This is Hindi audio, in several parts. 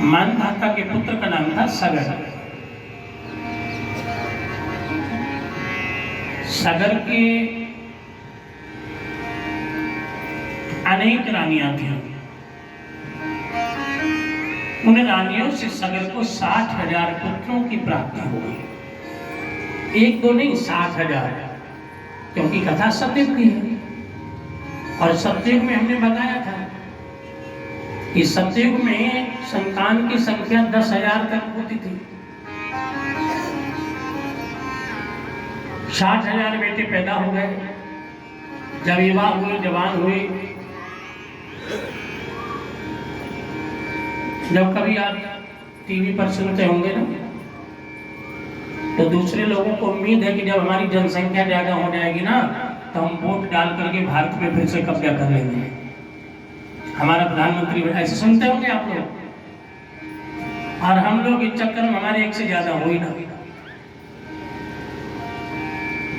मानधाता के पुत्र का नाम था सगर। सगर के अनेक रानियां थीं। उन रानियों से सगर को 60,000 पुत्रों की प्राप्ति हो गई। एक दो नहीं, 60,000, क्योंकि कथा सतयुग की है। और सतयुग में हमने बताया था कि सतयुग में संतान की संख्या 10,000 तक होती थी। 60,000 बेटे पैदा हो गए। जब युवा हुए, जवान हुए, जब कभी आप टीवी पर सुनते होंगे ना, तो दूसरे लोगों को उम्मीद है कि जब हमारी जनसंख्या ज्यादा हो जाएगी ना, तो हम वोट डाल करके भारत में फिर से कब्जा कर लेंगे। हमारा प्रधानमंत्री, ऐसे सुनते होंगे आप लोग। और हम लोग इस चक्कर में हमारे एक से ज्यादा हो ही ना।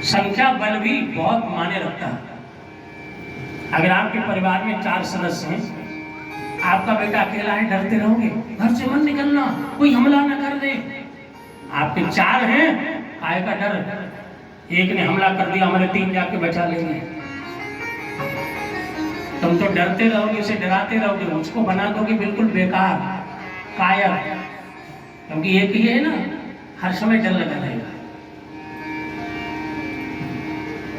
संख्या बल भी बहुत मायने रखता है। अगर आपके परिवार में 4 सदस्य हैं, आपका बेटा अकेला है, डरते रहोगे, घर से मत निकलना, कोई हमला न कर दे। आपके 4 हैं, काय का डर, एक ने हमला कर दिया, हमारे 3 जाके बचा लेंगे। तुम तो डरते रहोगे, उसे डराते रहोगे, उसको बना दोगे बिल्कुल बेकार, कायर, क्योंकि एक ही है ना, हर समय डर लगा रहेगा।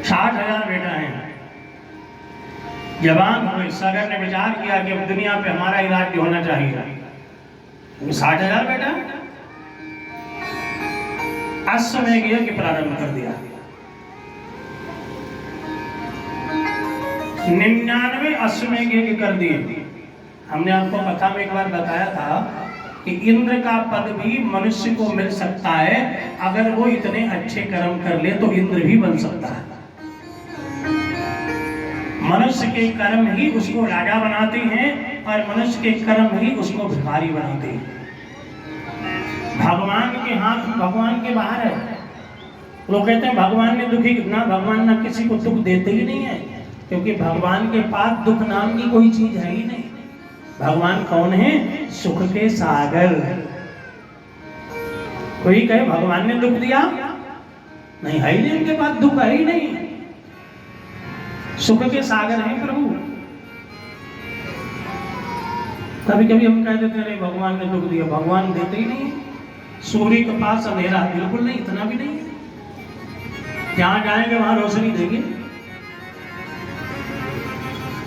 60,000 बेटा है। जवान हुए, सगर ने विचार किया कि अब दुनिया पे हमारा ही राज्य होना चाहिए। 60,000 बेटा, अश्वमेध यज्ञ प्रारंभ कर दिया। 99 अश्वमेध यज्ञ कर दिए। हमने आपको कथा में एक बार बताया था कि इंद्र का पद भी मनुष्य को मिल सकता है, अगर वो इतने अच्छे कर्म कर ले तो इंद्र भी बन सकता है। मनुष्य के कर्म ही उसको राजा बनाते हैं और मनुष्य के कर्म ही उसको भिखारी बनाते हैं। भगवान के हाथ भगवान के बाहर है। लोग कहते हैं भगवान ने दुखी ना, भगवान ना किसी को दुख देते ही नहीं है, क्योंकि भगवान के पास दुख नाम की कोई चीज है ही नहीं। भगवान कौन है? सुख के सागर। कोई कहे भगवान ने दुख दिया, नहीं, है ही नहीं, उनके पास दुख है ही नहीं। सुख के सागर है प्रभु। कभी कभी हम कह देते हैं भगवान ने दुख दिया, भगवान देते ही नहीं। सूर्य के पास अंधेरा बिल्कुल नहीं, इतना भी नहीं। जहां जाएंगे वहां रोशनी देंगे।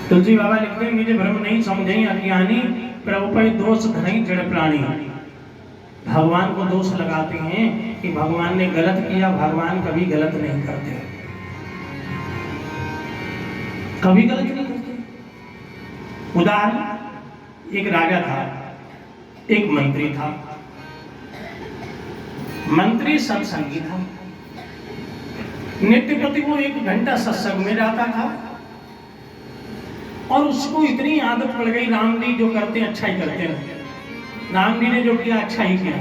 तुलसी बाबा लिखते हैं, मुझे भ्रम नहीं समझे अज्ञानी, प्रभु पर दोष धरई जड़ प्राणी। भगवान को दोष लगाते हैं कि भगवान ने गलत किया। भगवान कभी गलत नहीं करते, कभी गलत नहीं करते। उदाहरण, एक राजा था, एक मंत्री था। मंत्री सत्संगी था, नित्य प्रति वो 1 घंटा सत्संग में जाता था। और उसको इतनी आदत पड़ गई, राम जी जो करते हैं अच्छा ही करते हैं, राम जी ने जो किया अच्छा ही किया,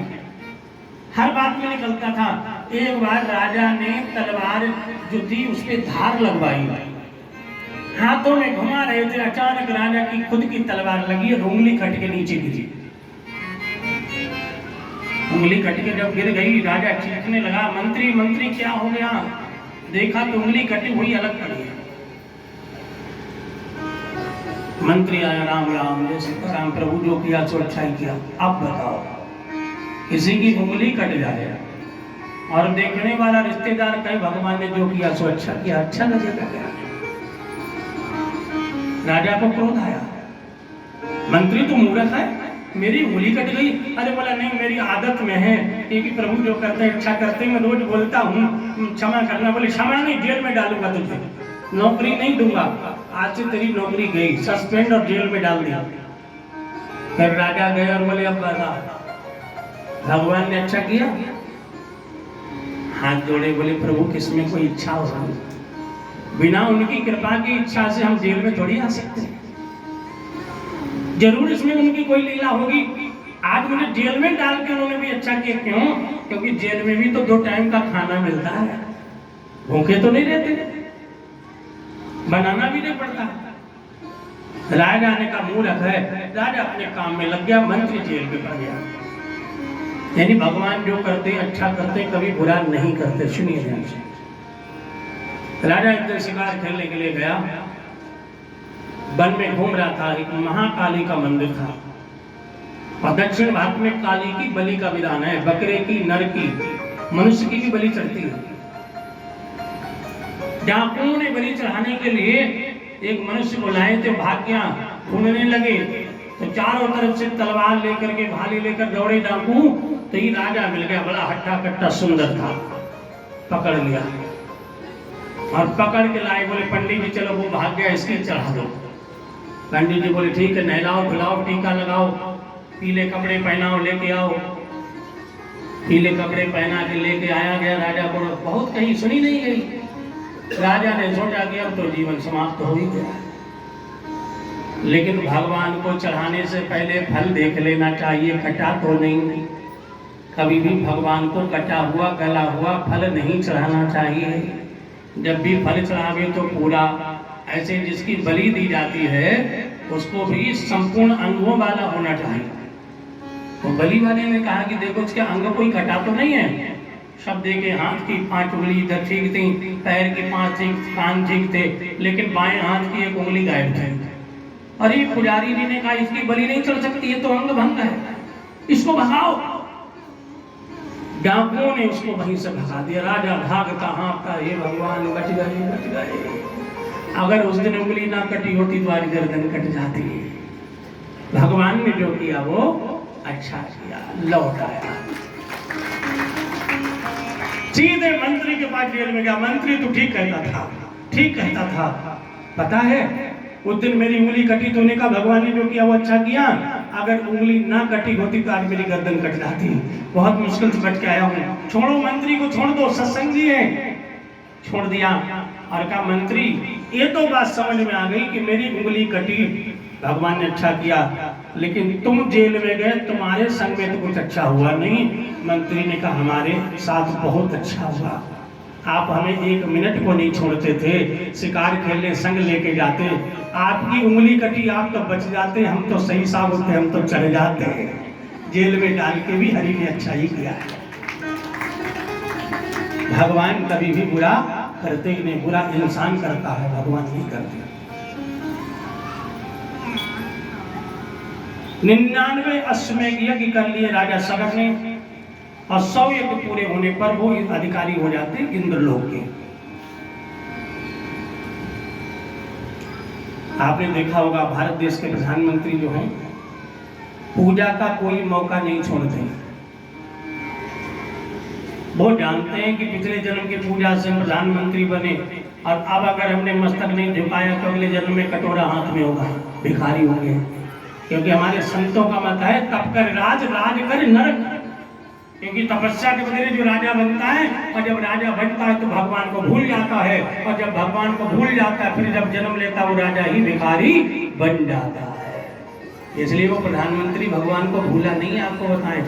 हर बात में निकलता था। एक बार राजा ने तलवार जो थी उस पर धार लगवाई, हाथों में घुमा रहे थे, अचानक राजा की खुद की तलवार लगी और उंगली कट के नीचे गिरी। उंगली कट के जब गिर गई, राजा चीखने लगा, मंत्री मंत्री क्या हो गया? देखा तो उंगली कटी हुई अलग पड़ी है। मंत्री आया, राम राम, जय सीताराम, प्रभु जो किया सो अच्छा ही किया। अब बताओ, किसी की उंगली कट जाए और देखने वाला रिश्तेदार कहे भगवान ने जो किया सो अच्छा किया, अच्छा लगेगा क्या? राजा को क्रोध आया, मंत्री तो मूर्ख है, मेरी उंगली कट गई। अरे बोला नहीं, मेरी आदत में है कि प्रभु जो करते अच्छा करते, मैं रोज बोलता हूँ क्षमा करना। बोले क्षमा नहीं, जेल में डालूंगा तुझे, नौकरी नहीं दूंगा, आज से तेरी नौकरी गई, सस्पेंड और जेल में डाल दिया। फिर राजा गए और बोले अब बता, भगवान ने अच्छा किया? हाथ जोड़े, बोले प्रभु किसमें कोई इच्छा हो, बिना उनकी कृपा की इच्छा से हम जेल में थोड़ी आ सकते हैं। जरूर इसमें उनकी कोई लीला होगी। आज मुझे जेल में डाल के उन्होंने भी अच्छा किया। क्यों? क्योंकि जेल में भी तो 2 टाइम का खाना मिलता है, भूखे तो नहीं रहते, बनाना भी नहीं पड़ता। राजा ने कहा मूर्ख है। राजा अपने काम में लग गया, मंत्री जेल में पड़ गया। यानी भगवान जो करते अच्छा करते, कभी बुरा नहीं करते। सुनिए ध्यान से। राजा एक दिन शिकार खेलने के लिए गया, वन में घूम रहा था। एक महाकाली का मंदिर था और दक्षिण भारत में काली की बलि का विधान है, बकरे की, नर की, मनुष्य की भी बलि चढ़ती है। डाकुओं ने बलि चढ़ाने के लिए एक मनुष्य को लाए थे, भाग गया, ढूंढने लगे तो चारों तरफ से तलवार लेकर के, भाले लेकर दौड़े डाकू, तो ये राजा मिल गया, बड़ा हट्टा कट्टा सुंदर था, पकड़ लिया और पकड़ के लाए। बोले पंडित जी चलो, वो भाग गया, इसके चढ़ा दो। पंडित जी बोले ठीक है, नहलाओ धुलाओ, टीका लगाओ, पीले कपड़े पहनाओ, लेके आओ। पीले कपड़े पहना के लेके आया गया। राजा को बहुत कहीं सुनी नहीं गई। राजा ने सोचा कि अब तो जीवन समाप्त हो ही गया, लेकिन भगवान को चढ़ाने से पहले फल देख लेना चाहिए, कटा तो नहीं। कभी भी भगवान को कटा हुआ, गला हुआ फल नहीं चढ़ाना चाहिए। जब भी फल चढ़ावे तो पूरा, ऐसे जिसकी बलि दी जाती है उसको भी संपूर्ण अंगों वाला होना चाहिए। तो बलि वाले ने कहा कि देखो इसके अंग कोई कटा तो नहीं है, सब देखे, हाथ की 5 उंगली इधर ठीक थी, पैर की 5 ठीक, कान ठीक थे, लेकिन बाएं हाथ की 1 उंगली गायब थी। अरे पुजारी जी ने कहा इसकी बलि नहीं चढ़ सकती, ये तो अंग भंग है, इसको भगाओ। डाकुओं ने उसको वहीं से भगा दिया। राजा भागता हाँफता, हे भगवान बच गए, बच गए। अगर उस दिन उंगली ना कटी होती तो आज गर्दन कट जाती। भगवान ने जो किया वो अच्छा किया, लौट आया। सीधे मंत्री के पास जेल में गया। मंत्री तो ठीक कहता था, ठीक कहता था, पता है उस दिन मेरी उंगली कटी तो ने कहा भगवान ने जो किया वो अच्छा किया, अगर उंगली ना कटी होती तो आज मेरी गर्दन कट जाती। बहुत मुश्किल से बच के आया हूँ, छोड़ो मंत्री को, छोड़ दो, सत्संगी है। छोड़ दिया और कहा मंत्री ये तो बात समझ में आ गई कि मेरी उंगली कटी, भगवान ने अच्छा किया, लेकिन तुम जेल में गए, तुम्हारे संग में तो कुछ अच्छा हुआ नहीं। मंत्री ने कहा हमारे साथ बहुत अच्छा हुआ, आप हमें 1 मिनट को नहीं छोड़ते थे, शिकार खेलने संग लेके जाते, आपकी उंगली कटी आप तो बच जाते, हम तो सही साबित थे, हम तो चले जाते। जेल में डाल के भी हरि ने अच्छा ही किया है। भगवान कभी भी बुरा करते ही नहीं, बुरा इंसान करता है, भगवान नहीं करते। 99 अश्वमेध यज्ञ कर लिए राजा सगर ने और 100 यज्ञ पूरे होने पर वो अधिकारी हो जाते इंद्रलोक के। आपने देखा होगा भारत देश के प्रधानमंत्री जो हैं पूजा का कोई मौका नहीं छोड़ते। वो जानते हैं कि पिछले जन्म की पूजा से प्रधानमंत्री बने और अब अगर हमने मस्तक नहीं झुकाया तो अगले जन्म में कटोरा हाथ में होगा, भिखारी होंगे। क्योंकि हमारे संतों का मत है तप कर राज, राज कर नरक। क्योंकि तपस्या के बदले जो राजा बनता है, और जब राजा बनता है तो भगवान को भूल जाता है, और जब भगवान को भूल जाता है फिर जब जन्म लेता है वो राजा ही भिखारी बन जाता है। इसलिए वो प्रधानमंत्री भगवान को भूला नहीं। आपको बताएं,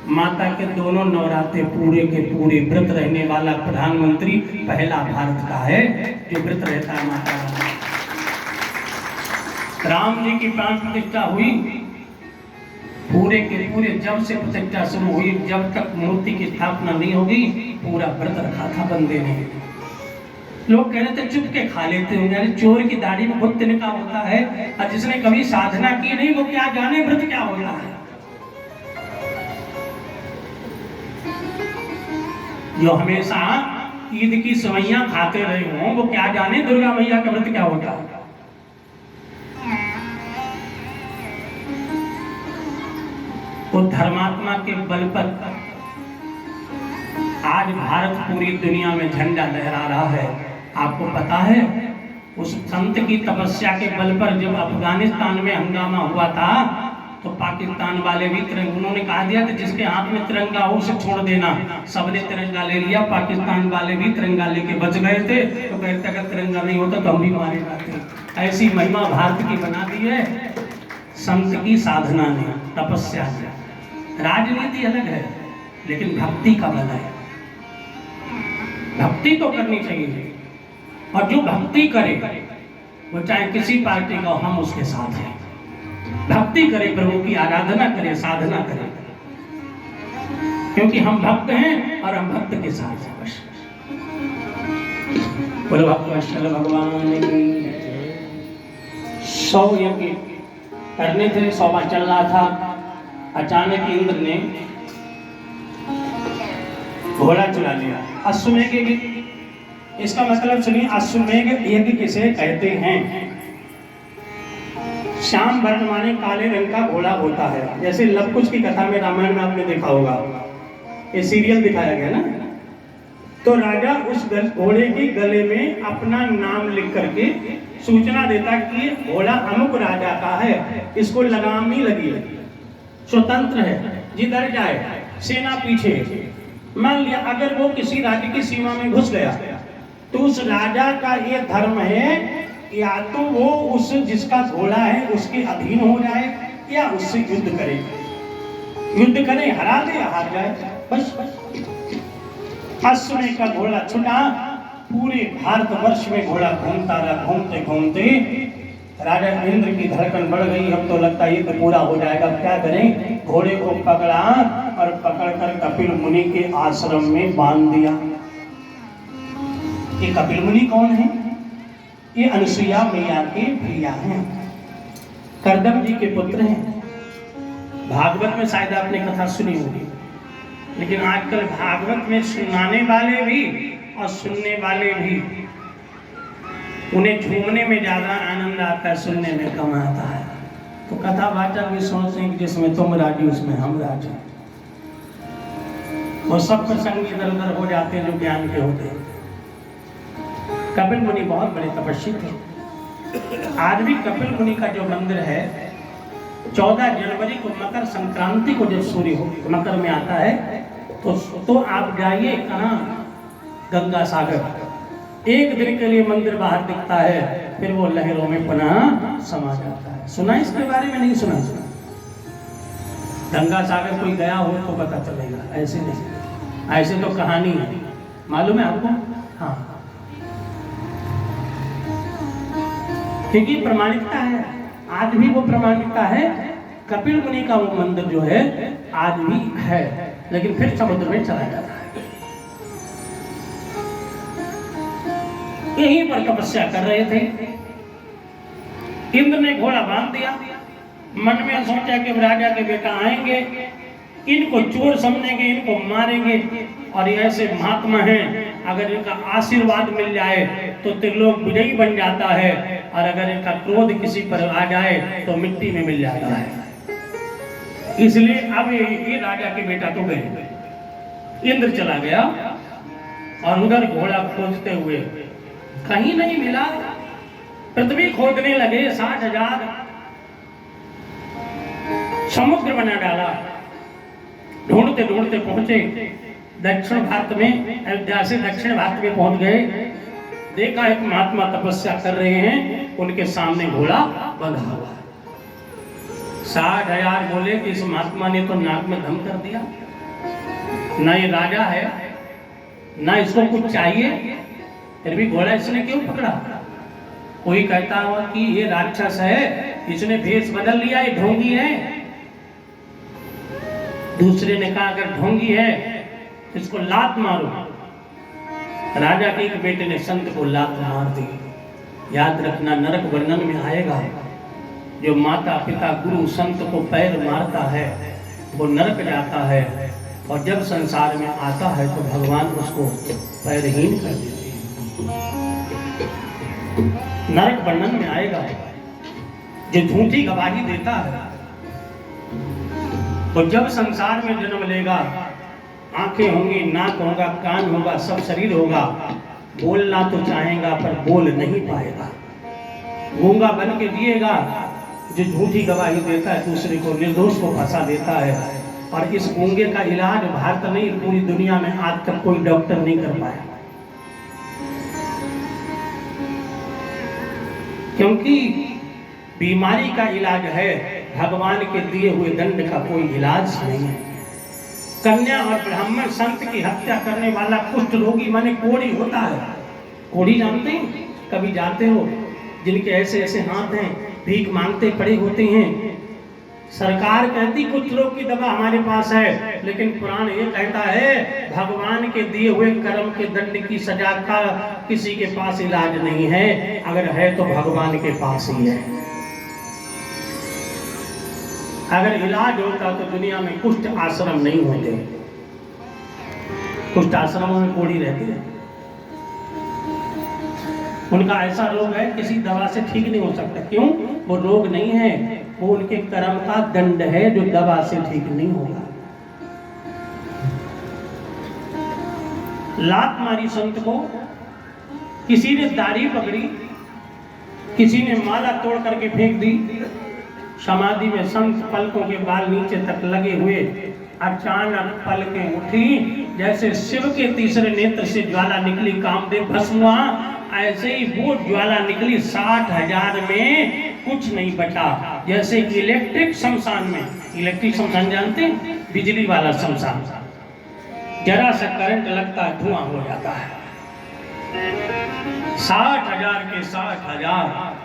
माता के दोनों नवरात्रे पूरे के पूरे व्रत रहने वाला प्रधानमंत्री पहला भारत का है जो व्रत रहता है माता का। राम जी की प्राण प्रतिष्ठा हुई, पूरे के पूरे जब से प्रतिष्ठा शुरू हुई जब तक मूर्ति की स्थापना नहीं होगी पूरा व्रत रखा था बंदे ने। लोग कह रहे थे चुप के खा लेते होंगे, चोर की दाढ़ी में बहुत तिनका होता है, और जिसने कभी साधना की नहीं वो क्या जाने व्रत क्या होता है। जो हमेशा ईद की सवैयां खाते रहे हों वो क्या जाने दुर्गा मैया का व्रत क्या होता है। तो धर्मात्मा के बल पर आज भारत पूरी दुनिया में झंडा लहरा रहा है। आपको पता है उस संत की तपस्या के बल पर जब अफगानिस्तान में हंगामा हुआ था तो पाकिस्तान वाले भी उन्होंने कहा दिया था जिसके हाथ में तिरंगा हो उसे छोड़ देना। सबने तिरंगा ले लिया, पाकिस्तान वाले भी तिरंगा लेके बच गए थे। तो कहते अगर तिरंगा नहीं होता तो हम भी मारे जाते। ऐसी महिमा भारत की बना दी है संत की साधना ने, तपस्या ने। राजनीति अलग है लेकिन भक्ति का बल है। भक्ति तो करनी चाहिए, और जो भक्ति करे वो चाहे किसी पार्टी का हो, हम उसके साथ हैं। भक्ति करें, प्रभु की आराधना करें, साधना करें, क्योंकि हम भक्त हैं और हम भक्त के साथ हैं। बस बोलो भक्तवत्सल भगवान की। 100 यज्ञ करने थे, 100वां चल रहा था। अचानक इंद्र ने घोड़ा चुरा लिया। अश्वमेध यज्ञ, इसका मतलब सुनिए, अश्वमेध यज्ञ किसे कहते हैं? श्याम वर्तमाने काले रंग का घोड़ा होता है। जैसे लव कुश की कथा में, रामायण में आपने देखा होगा, ये सीरियल दिखाया गया ना, तो राजा उस घोड़े के गले में अपना नाम लिख करके सूचना देता कि ये घोड़ा अमुक राजा का है, इसको लगाम नहीं लगी, स्वतंत्र है, जिधर जाए सेना पीछे। मान लिया अगर वो किसी राज्य की सीमा में घुस गया तो उस राजा का ये धर्म है, या तो वो उस जिसका घोड़ा है उसके अधीन हो जाए या उससे युद्ध करे, हरा दे या हार जाए, बस। अश्वमेध का घोड़ा छुटा, पूरे भारतवर्ष में घोड़ा घूमता रहा, घूमते घूमते राजा इंद्र की धड़कन बढ़ गई। अब तो लगता है ये तो पूरा हो जाएगा, क्या करें? घोड़े को पकड़ा और पकड़कर कपिल मुनि के आश्रम में बांध दिया। ये कपिल मुनि कौन है? ये अनुसुईया मैया के भैया हैं, कर्दम जी के पुत्र हैं। भागवत में शायद आपने कथा सुनी होगी, लेकिन आजकल भागवत में सुनाने वाले भी और सुनने वाले भी, उन्हें झूमने में ज्यादा आनंद आता है, सुनने में कम आता है। तो कथावाचक भी सोचते हैं कि जिसमें तुम राजी उसमें हम राजी। वो सब प्रसंग इधर उधर हो जाते हैं जो ज्ञान के होते हैं। कपिल मुनि बहुत बड़े तपस्वी थे। आज भी कपिल मुनि का जो मंदिर है, 14 जनवरी को मकर संक्रांति को जब सूर्य हो मकर में आता है तो आप जाइए कहाँ, गंगा सागर। एक दिन के लिए मंदिर बाहर दिखता है, फिर वो लहरों में पुनः समा जाता है। सुना इसके बारे में? नहीं सुना। गंगा सागर कोई गया हो तो पता चलेगा, ऐसे नहीं, ऐसे तो कहानी है। मालूम है आपको? हाँ, क्योंकि प्रमाणिकता है, आज भी वो प्रमाणिकता है। कपिल मुनि का वो मंदिर जो है आज भी है, लेकिन फिर समुद्र में चला जाता है। यहीं पर तपस्या कर रहे थे। इंद्र ने घोड़ा बांध दिया, मन में सोचा कि राजा के बेटा आएंगे, इनको चोर समझेंगे, इनको मारेंगे, और ये ऐसे महात्मा हैं, अगर इनका आशीर्वाद मिल जाए तो त्रिलोक विजयी बन जाता है, और अगर इनका क्रोध किसी पर आ जाए तो मिट्टी में मिल जाता है। इसलिए अब ये राजा के बेटा तो गए। इंद्र चला गया और उधर घोड़ा खोजते हुए कहीं नहीं मिला। पृथ्वी खोदने लगे, 60,000 समुद्र बना डाला। ढूंढते ढूंढते पहुंचे दक्षिण भारत में, अयोध्या से दक्षिण भारत में पहुंच गए। देखा एक महात्मा तपस्या कर रहे हैं, उनके सामने घोड़ा बंधा हुआ। 60,000 बोले कि इस महात्मा ने तो नाक में दम कर दिया, ना ये राजा है ना इसको कुछ चाहिए, फिर भी घोड़ा इसने क्यों पकड़ा? कोई कहता हुआ कि ये राक्षस है, इसने भेष बदल लिया, ये ढोंगी है। दूसरे ने कहा अगर ढोंगी है इसको लात मारो। राजा के एक बेटे ने संत को लात मार दी। याद रखना, नरक वर्णन में आएगा, जो माता पिता गुरु संत को पैर मारता है वो नरक जाता है, और जब संसार में आता है तो भगवान उसको पैरहीन कर देते हैं। नरक वर्णन में आएगा। जो झूठी गवाही देता है तो जब संसार में जन्म लेगा, आंखें होंगी, नाक होगा, कान होगा, सब शरीर होगा, बोलना तो चाहेगा पर बोल नहीं पाएगा, गूंगा बन के दिएगा। जो झूठी गवाही देता है दूसरे को, निर्दोष को फंसा देता है। और इस गूंगे का इलाज भारत नहीं पूरी दुनिया में आज तक कोई डॉक्टर नहीं कर पाया, क्योंकि बीमारी का इलाज है, भगवान के दिए हुए दंड का कोई इलाज नहीं है। कन्या और ब्राह्मण संत की हत्या करने वाला कुष्ठ रोगी माने कोढ़ी होता है। कोढ़ी जानते हैं? कभी जाते हो जिनके ऐसे ऐसे हाथ हैं, भीख मांगते पड़े होते हैं। सरकार कहती कुछ लोग की दवा हमारे पास है, लेकिन पुराण ये कहता है भगवान के दिए हुए कर्म के दंड की सजा का किसी के पास इलाज नहीं है, अगर है तो भगवान के पास ही है। अगर इलाज होता तो दुनिया में कुष्ठ आश्रम नहीं होते। कुष्ठ आश्रमों में कोढ़ी रहती है, उनका ऐसा रोग है किसी दवा से ठीक नहीं हो सकता। क्यों? वो रोग नहीं है, वो उनके कर्म का दंड है जो दवा से ठीक नहीं होगा। लात मारी संत को, किसी ने दाढ़ी पकड़ी, किसी ने माला तोड़ करके फेंक दी। समाधि में संत पलकों के बाल नीचे तक लगे हुए, अचानक पलकें उठी, जैसे शिव के तीसरे नेत्र से ज्वाला निकली, कामदेव भस्म हुआ, ऐसे ही वो ज्वाला निकली। 60,000 में कुछ नहीं बचा। जैसे इलेक्ट्रिक शमशान में, इलेक्ट्रिक शमशान जानते हैं, बिजली वाला शमशान, जरा सा करंट लगता धुआं हो जाता है। 60,000 के 60,000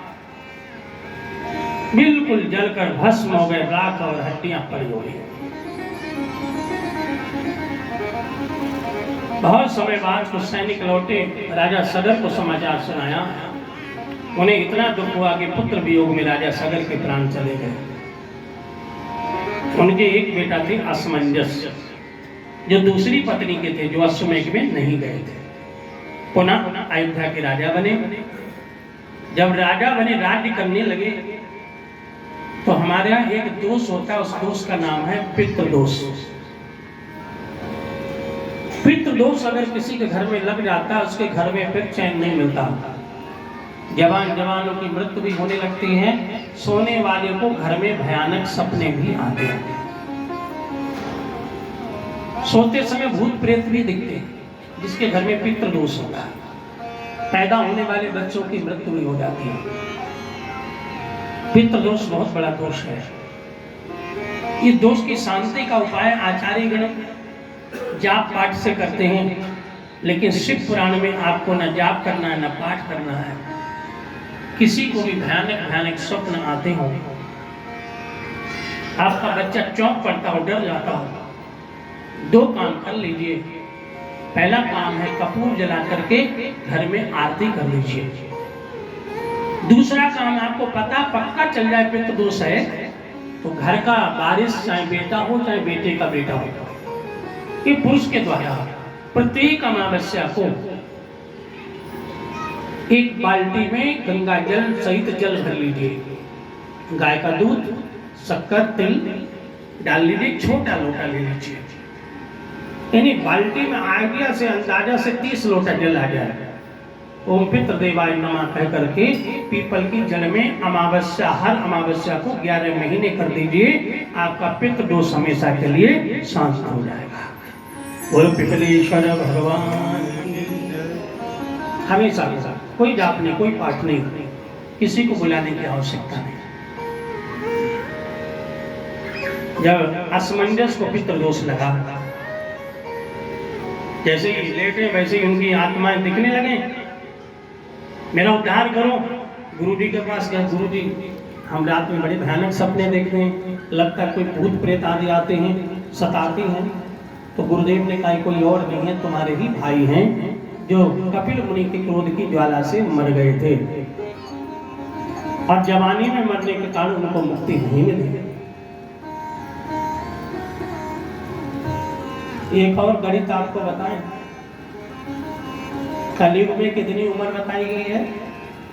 बिल्कुल जलकर भस्म हो गए, राख और हड्डियां पड़ी हुई। बहुत समय बाद कुछ सैनिक लौटे, राजा सगर को समाचार सुनाया। उन्हें इतना दुख हुआ कि पुत्र वियोग में राजा सगर के प्राण चले गए। उनके एक बेटा थे असमंजस, जो दूसरी पत्नी के थे, जो अश्वमेध में नहीं गए थे। पुनः अयोध्या के राजा बने। जब राजा बने, राज्य करने लगे, तो हमारे यहाँ एक दोष होता है, उस दोष का नाम है पितृदोष। पितृदोष अगर किसी के घर में लग जाता है, उसके घर में फिर चैन नहीं मिलता। जवानों की मृत्यु भी होने लगती है, सोने वाले को घर में भयानक सपने भी आते हैं, सोते समय भूत प्रेत भी दिखते हैं, जिसके घर में पितृदोष होगा। पैदा होने वाले बच्चों की मृत्यु भी हो जाती है। पितृदोष बहुत बड़ा दोष है। ये दोष की शांति का उपाय आचार्यगण जाप पाठ से करते हैं, लेकिन शिव पुराण में आपको न जाप करना है, न पाठ करना है। किसी को भी भयानक भयानक स्वप्न आते हो, आपका बच्चा चौंक पड़ता हो, डर जाता हो, 2 काम कर लीजिए। पहला काम है कपूर जला करके घर में आरती कर लीजिए। दूसरा काम, आपको पता पक्का चल जाए पितृदोष है, तो घर का वारिस, चाहे बेटा हो चाहे बेटे का बेटा हो, कि पुरुष के द्वारा प्रत्येक अमावस्या को एक बाल्टी में गंगा जल सहित जल भर लीजिए। गाय का दूध, शक्कर, तिल डाल लीजिए, छोटा लोटा ले लीजिए। यानी बाल्टी में आइडिया से अंदाजा से 30 लोटा जल आ जाए। ओम पितृदेवाय नमः कह करके पीपल की जल में अमावस्या, हर अमावस्या को 11 महीने कर दीजिए। आपका पितृदोष हमेशा के लिए शांत हो जाएगा। बोलो पिपलेश्वर भगवान। हमेशा कोई जाप नहीं, कोई पाठ नहीं, किसी को बुलाने की आवश्यकता नहीं। जब असमंजस को पितृदोष लगा, जैसे ही लेटे वैसे ही उनकी आत्माएं दिखने लगे, मेरा उद्धार करो। गुरुजी के पास गया, गुरुजी हम रात में बड़े भयानक सपने देखते हैं, लगता है कोई भूत प्रेत आदि आते हैं, सताते हैं। तो गुरुदेव ने कहा कोई और नहीं है, तुम्हारे ही भाई हैं जो कपिल मुनि के क्रोध की ज्वाला से मर गए थे, और जवानी में मरने के कारण उनको मुक्ति नहीं मिली। एक और गणित आपको बताएं, कलयुग में कितनी उम्र बताई गई है?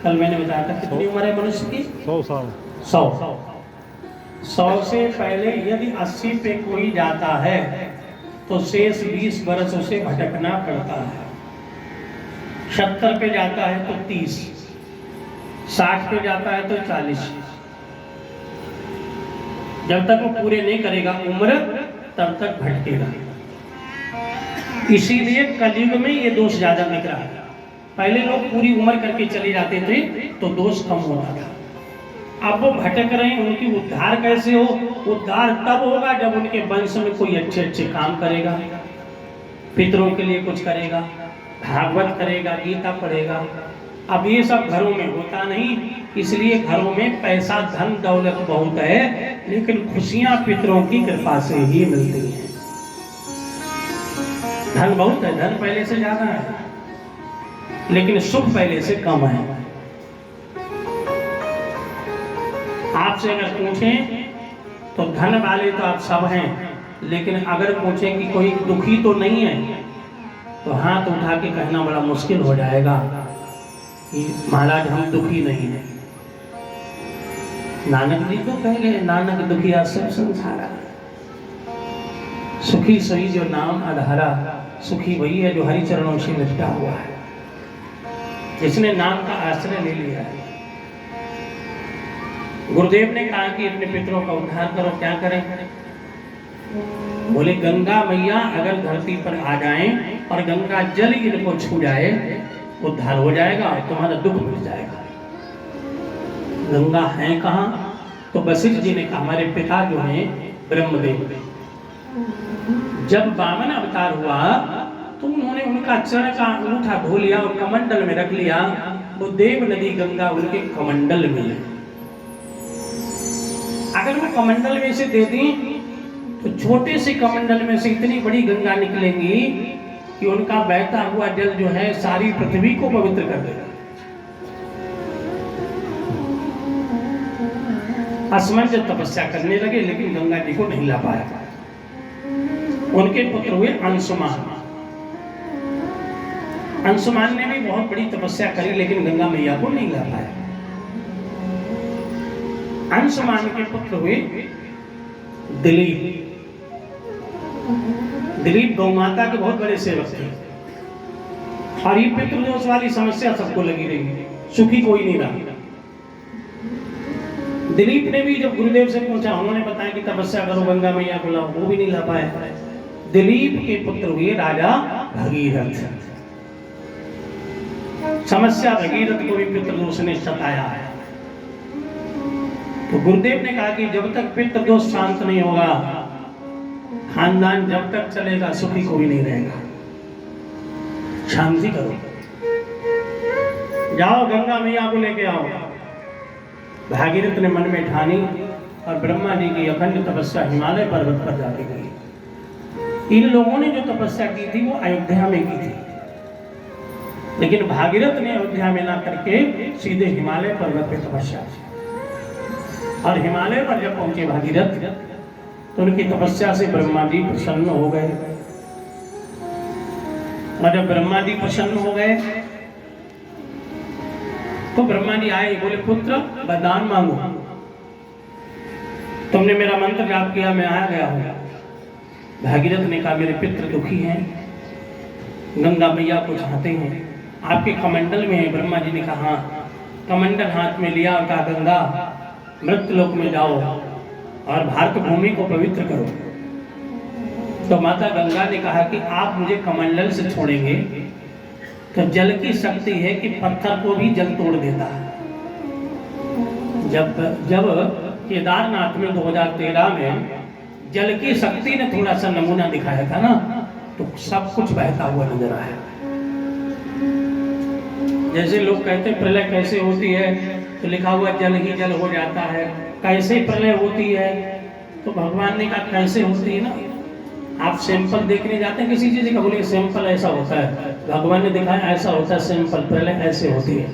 कल मैंने बताया था कितनी उम्र है मनुष्य की? 100 साल। 100 से पहले यदि 80 पे कोई जाता है तो शेष 20 वर्ष उसे भटकना पड़ता है। 70 पे जाता है तो 30, 60 पे जाता है तो 40। जब तक वो पूरे नहीं करेगा उम्र, तब तक भटकेगा। इसीलिए कलयुग में ये दोष ज्यादा दिख रहा है। पहले लोग पूरी उम्र करके चले जाते थे तो दोष कम होता था। अब वो भटक रहे हैं, उनकी उद्धार कैसे हो? उद्धार तब होगा जब उनके वंश में कोई अच्छे अच्छे काम करेगा, पितरों के लिए कुछ करेगा, भागवत करेगा, गीता पढ़ेगा। अब ये सब घरों में होता नहीं, इसलिए घरों में पैसा धन दौलत बहुत है, लेकिन खुशियां पितरों की कृपा से ही मिलती हैं। धन बहुत है, धन पहले से ज्यादा है, लेकिन सुख पहले से कम है। आपसे अगर पूछें तो धन वाले तो आप सब हैं, लेकिन अगर पूछें कि कोई दुखी तो नहीं है, तो हाथ उठा के कहना बड़ा मुश्किल हो जाएगा कि महाराज हम दुखी नहीं हैं। नानक जी तो कह गए, नानक दुखिया सब संसारा, सुखी सही जो नाम आधारा, सुखी वही है जो हरि चरणों से लिपटा हुआ है, जिसने नाम का आश्रय ले लिया है। गुरुदेव ने कहा कि अपने पितरों का उद्धार करो, क्या करें? बोले गंगा मैया अगर धरती पर आ जाएं और गंगा जल इनको छू जाए, उद्धार हो जाएगा और तुम्हारा दुख मिट जाएगा। गंगा है कहाँ? तो वशिष्ठ जी ने कहा हमारे पिता जो हैं ब्रह्मदेव, जब वामन अवतार हुआ तो उन्होंने उनका चरण का अंगूठा धो लिया और कमंडल में रख लिया। वो देव नदी गंगा उनके कमंडल में है। अगर वो कमंडल में से दे दी तो छोटे से कमंडल में से इतनी बड़ी गंगा निकलेंगी कि उनका बहता हुआ जल जो है सारी पृथ्वी को पवित्र कर देगा। असमंज तपस्या करने लगे, लेकिन गंगा जी को नहीं ला पाया। उनके पुत्र हुए अंशुमान। अंशुमान ने भी बहुत बड़ी तपस्या करी, लेकिन गंगा मैया को नहीं ला पाया। अंशुमान के पुत्र हुए दिलीप। दिलीप गौ माता के बहुत बड़े सेवक थे, और ये पितृदोष वाली समस्या सबको लगी रही, सुखी कोई नहीं रहा। दिलीप ने भी जब गुरुदेव से पूछा, उन्होंने बताया कि तपस्या करो गंगा मैया को लाओ, वो भी नहीं ला पाया। दिलीप के पुत्र हुए राजा भगीरथ। समस्या भगीरथ को भी पितृदोष ने सताया है। तो गुरुदेव ने कहा कि जब तक पितृदोष शांत नहीं होगा, खानदान जब तक चलेगा, सुखी कोई नहीं रहेगा। शांति करो, जाओ गंगा मैया को लेके आओ। भागीरथ ने मन में ठानी और ब्रह्मा जी की अखंड तपस्या हिमालय पर्वत पर जाके की। इन लोगों ने जो तपस्या की थी वो अयोध्या में की थी, लेकिन भागीरथ ने अयोध्या में ना करके सीधे हिमालय पर्वत पे तपस्या की। और हिमालय पर जब पहुंचे भागीरथ, तो उनकी तपस्या से ब्रह्मा जी प्रसन्न हो गए। और जब ब्रह्मा जी प्रसन्न हो गए तो ब्रह्मा जी आए, बोले पुत्र वरदान मांगो। तुमने मेरा मंत्र जाप किया, मैं आ गया हूं। भागीरथ ने कहा मेरे पितृ दुखी हैं, गंगा मैया को चाहते हैं, आपके कमंडल में है। ब्रह्मा जी ने कहा हाँ। कमंडल हाथ में लिया और कहा गंगा मृत्युलोक में जाओ और भारत भूमि को पवित्र करो। तो माता गंगा ने कहा कि आप मुझे कमंडल से छोड़ेंगे तो जल की शक्ति है कि पत्थर को भी जल तोड़ देता है। जब केदारनाथ में 2013 में जल की शक्ति ने थोड़ा सा नमूना दिखाया था ना, तो सब कुछ बहता हुआ नजर आया। जैसे लोग कहते प्रलय कैसे होती है, तो लिखा हुआ जल ही जल हो जाता है। कैसे प्रलय होती है, तो भगवान ने कहा कैसे होती है ना। आप सैंपल देखने जाते हैं किसी चीज का, बोले सैंपल ऐसा होता है, भगवान ने दिखाया ऐसा होता है सैंपल, प्रलय ऐसे होती है।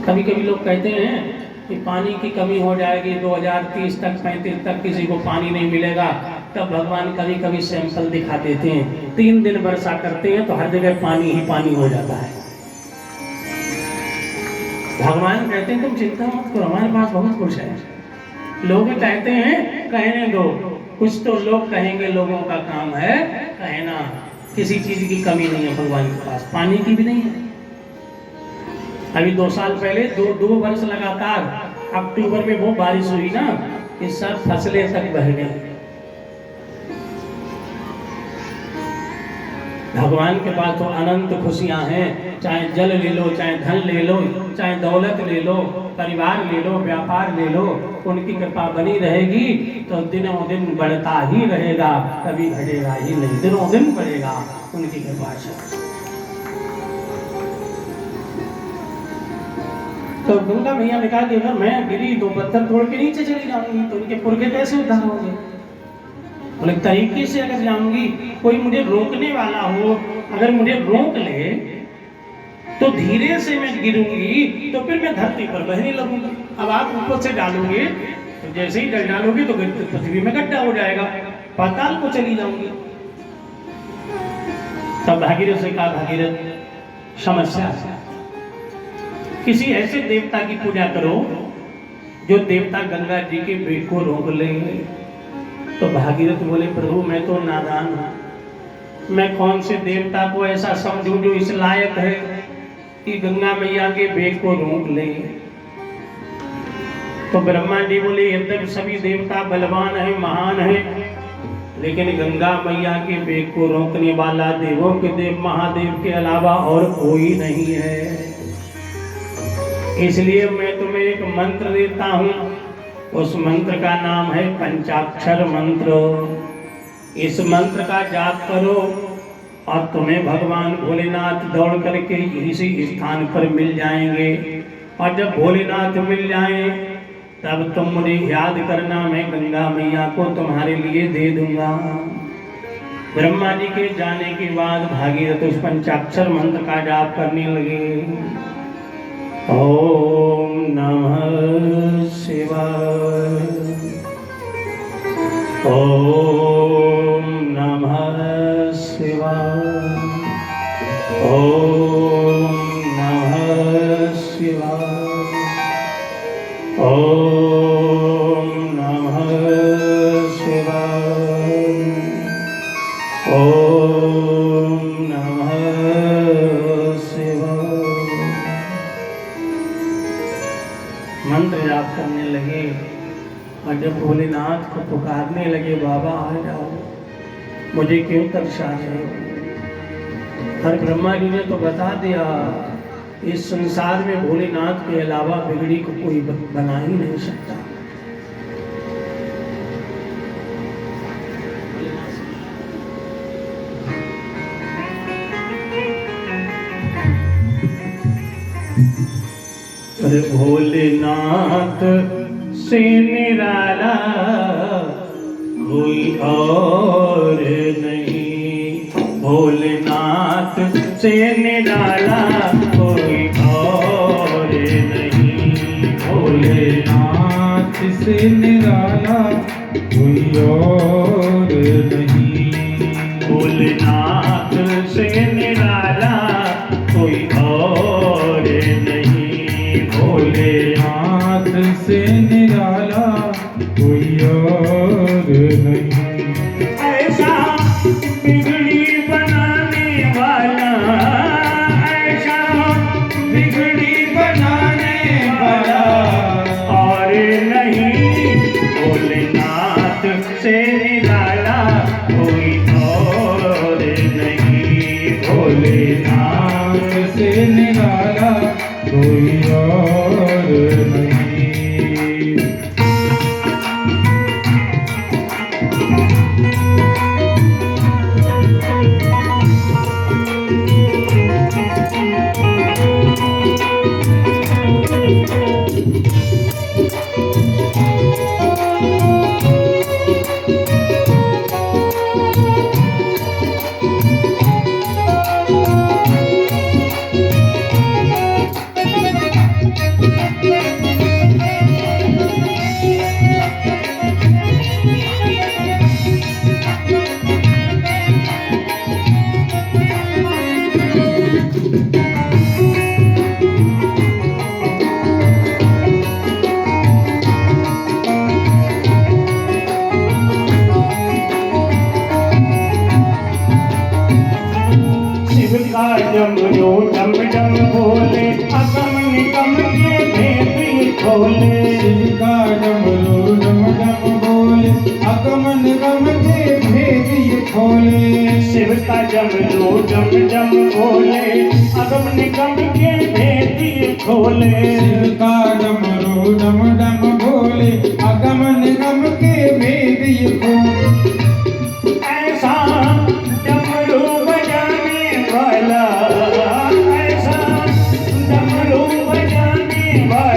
कभी कभी लोग कहते हैं कि पानी की कमी हो जाएगी, 2030 तक 35 तक किसी को पानी नहीं मिलेगा, तब भगवान कभी कभी सैंपल दिखा देते हैं। 3 दिन वर्षा करते हैं तो हर जगह पानी ही पानी हो जाता है। भगवान कहते हैं तुम चिंता मत करो, हमारे पास बहुत कुछ है। लोग कहते हैं कहने दो, कुछ तो लोग कहेंगे, लोगों का काम है कहना। किसी चीज की कमी नहीं है भगवान के पास, पानी की भी नहीं है। अभी 2 साल पहले 2 वर्ष लगातार अक्टूबर में वो बारिश हुई ना, कि सब फसलें तक बह गई। भगवान के पास तो अनंत खुशियां हैं, चाहे जल ले लो, चाहे धन ले लो, चाहे दौलत ले लो, परिवार ले लो, व्यापार ले लो, उनकी कृपा बनी रहेगी तो दिनों दिन बढ़ता ही रहेगा, कभी घटेगा ही नहीं, दिनों दिन बढ़ेगा उनकी कृपा से। तो गंगा मैया ने कहा कि अगर मैं गिरी तो पत्थर तोड़ के नीचे चली जाऊंगी तो उनके पुरखे कैसे उद्धार होंगे। बोले तरीके से अगर जाऊंगी, कोई मुझे रोकने वाला हो, अगर मुझे रोक ले तो धीरे से मैं गिरूंगी तो फिर मैं धरती पर बहने लगूंगी। अब आप ऊपर से डालोगे तो जैसे ही डालोगे तो पृथ्वी में गड्ढा हो जाएगा, पाताल को चली जाऊंगी। तब भागीरथ से कहा, भागीरथ समस्या, किसी ऐसे देवता की पूजा करो जो देवता गंगा जी के वेग को रोक लेंगे। तो भागीरथ बोले, प्रभु मैं तो नादान हूं, मैं कौन से देवता को ऐसा समझूं जो इस लायक है कि गंगा मैया के वेग को रोक ले। तो ब्रह्मा जी बोले, यद्यपि सभी देवता बलवान है, महान है, लेकिन गंगा मैया के वेग को रोकने वाला देवों के देव महादेव के अलावा और कोई नहीं है। इसलिए मैं तुम्हें एक मंत्र देता हूं, उस मंत्र का नाम है पंचाक्षर मंत्र। इस मंत्र का जाप करो और तुम्हें भगवान भोलेनाथ दौड़ करके इसी स्थान पर मिल जाएंगे। और जब भोलेनाथ मिल जाएं तब तुम मुझे याद करना, मैं गंगा मैया को तुम्हारे लिए दे दूंगा। ब्रह्मा जी के जाने के बाद भागीरथ उस पंचाक्षर मंत्र का जाप करने लगे। ओम नमः शिवाय, ओम नमः शिवाय, ओम नमः शिवाय, ओम नमः शिवाय, ओम नमः शिवाय। मंत्र जाप करने लगे और जब भोलेनाथ को पुकारने लगे, बाबा आ जाओ, मुझे क्यों तरसा रहे हो। हर ब्रह्मा जी ने तो बता दिया, इस संसार में भोलेनाथ के अलावा बिगड़ी को कोई बना ही नहीं सकता। अरे भोलेनाथ से निराला कोई और नहीं, भोलेनाथ से निराला कोई और नहीं, भोलेनाथ से निराला कोई और नहीं, भोलेनाथ से निराला कोई और नहीं, भोलेनाथ से निराला कोई और नहीं। ऐसा बिगड़ी बनाने वाला, ऐसा बिगड़ी बनाने वाला और नहीं, भोलेनाथ से निराला कोई और नहीं, भोलेनाथ से निराला कोई और नहीं। डमरू डम डम बोले, अकम निकम के भेद खोले, शिव का डमरू डम डम बोले, अकम निकम के भेद ये खोले, शिव का डमरू डम डम बोले, अकम निकम के भेद ये खोले, शिव का डमरू डम डम बोले, अकम निकम के भेद ये खोले। ऐसा डमरू बजाने वाला, ऐसा डमरू बजाने वाला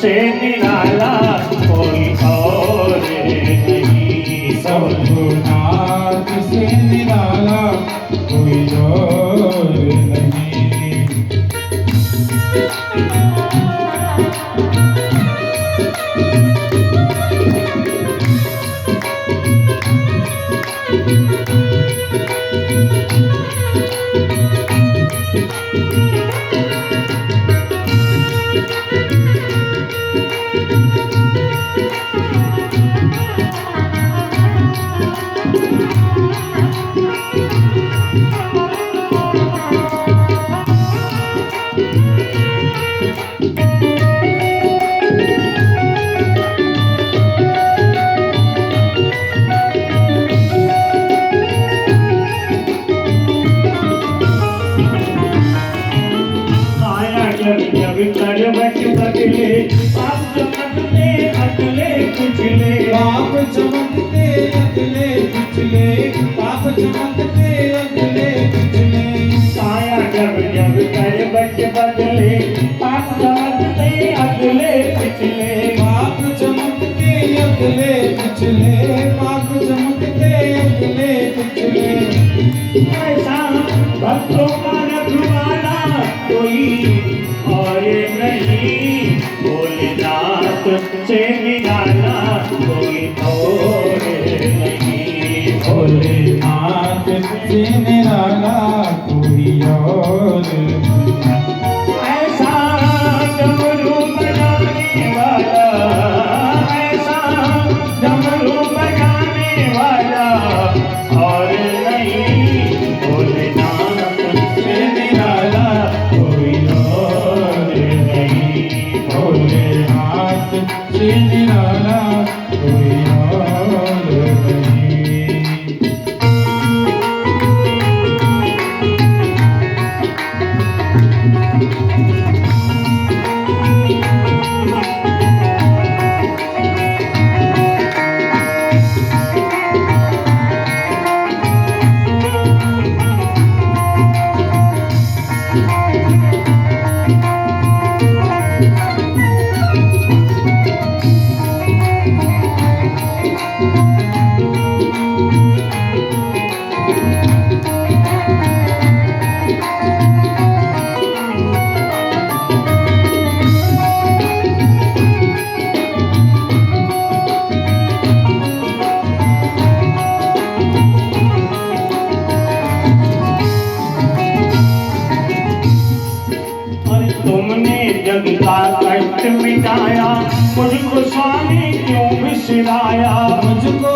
से निराला कोई और नहीं। शंभुनाथ से निराला कोई और नहीं। बदले पाप चमकते अगले पिछले, पाप चमकते अगले पिछले, पाप चमकते अगले पिछले। काया जब जब कर बच बदले पाप चमकते अगले पिछले, पाप चमकते अगले पिछले, पाप चमकते अगले पिछले। ऐसा भक्तों का रखवाला कोई और नहीं, भोलेनाथ से निराला कोई और नहीं। भोलेनाथ से निराला कोई और ऐसा डमरू बजाने वाला, ऐसा डमरू बजाने वाला और नहीं, भोलेनाथ से निराला कोई और नहीं। भोलेनाथ से निराला कोई और नहीं। तुमने जग का कष्ट मिटाया, मुझको स्वामी क्यों बिसराया। मुझको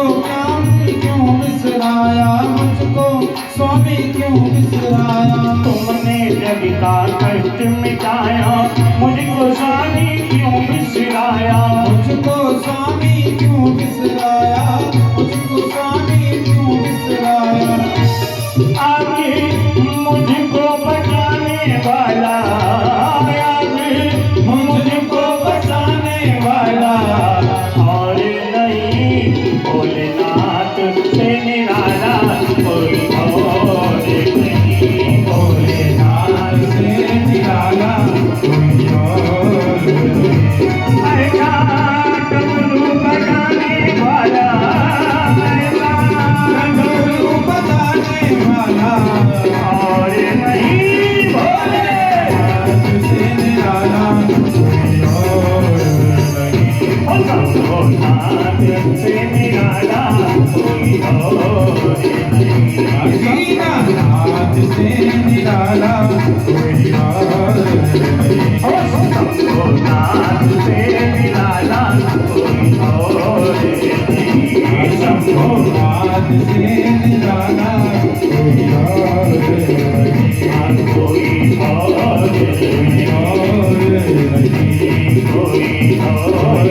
क्यों बिसराया, मुझको स्वामी क्यों बिसराया। तुमने जग का कष्ट मिटाया, मुझको स्वामी क्यों बिसराया। मुझको स्वामी क्यों बिसराया, मुझको स्वामी क्यों बिसराया। आगे मुझको बचाने वाला, मुझको बचाने वाला और नहीं, भोलेनाथ से निराला कोई और नहीं। भोलेनाथ से निराला कोई और नहीं। ऐसा डमरू बजाने वाला, ऐसा डमरू बजाने वाला और नहीं, भोलेनाथ से निराला कोई और नहीं। भोलेनाथ से निराला कोई और नहीं। दीनानाथ से निराला कोई और नहीं। भोलेनाथ से निराला कोई और नहीं। शंभुनाथ से निराला कोई और नहीं। कोई और नहीं, कोई और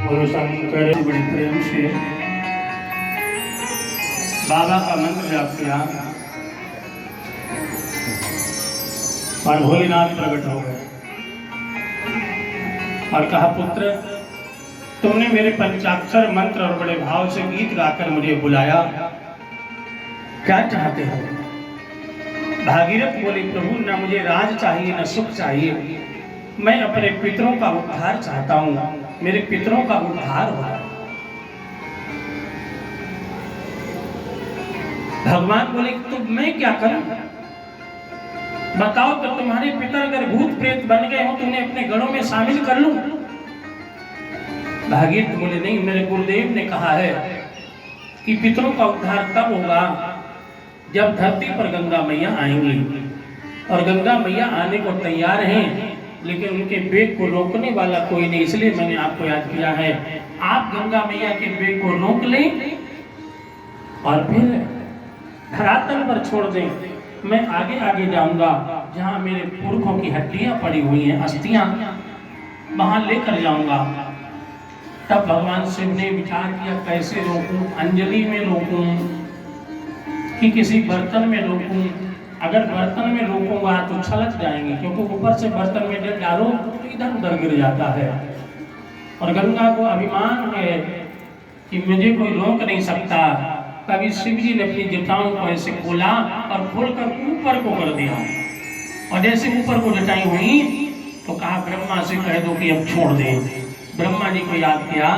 गुरु शंकर बड़े प्रेम से बाबा का मंत्र जाप किया और भोलेनाथ प्रकट हो गए और कहा, पुत्र तुमने मेरे पंचाक्षर मंत्र और बड़े भाव से गीत गाकर मुझे बुलाया, क्या चाहते हो? भागीरथ बोले, प्रभु न मुझे राज चाहिए न सुख चाहिए, मैं अपने पितरों का उद्धार चाहता हूँ, मेरे पितरों का उद्धार हो। भगवान बोले, तो मैं क्या करूं? बताओ, तो तुम्हारे पितर अगर भूत प्रेत बन गए हो तो उन्हें अपने गणों में शामिल कर लूं? भागीरथ बोले, नहीं, मेरे गुरुदेव ने कहा है कि पितरों का उद्धार तब होगा जब धरती पर गंगा मैया आएंगी, और गंगा मैया आने को तैयार हैं, लेकिन उनके वेग को रोकने वाला कोई नहीं, इसलिए मैंने आपको याद किया है। आप गंगा मैया के वेग को रोक लें और फिर धरातल पर छोड़ दें। मैं आगे आगे जाऊंगा, जहां मेरे पुरखों की हड्डियां पड़ी हुई हैं, अस्थियां, वहां लेकर जाऊंगा। तब भगवान शिव ने विचार किया, कैसे रोकूं? अंजलि में रोकूं कि किसी बर्तन में रोकूं? अगर बर्तन में रोकूंगा तो छलक जाएंगे, क्योंकि ऊपर से बर्तन में जब डालो तो इधर उधर गिर जाता है। और गंगा को अभिमान है कि मुझे कोई रोक नहीं सकता। तभी शिव जी ने अपनी जटाओं को ऐसे खोला और खोलकर ऊपर को कर दिया, और जैसे ऊपर को जटाई हुई तो कहा, ब्रह्मा से कह दो कि अब छोड़ दे। ब्रह्मा जी को याद किया,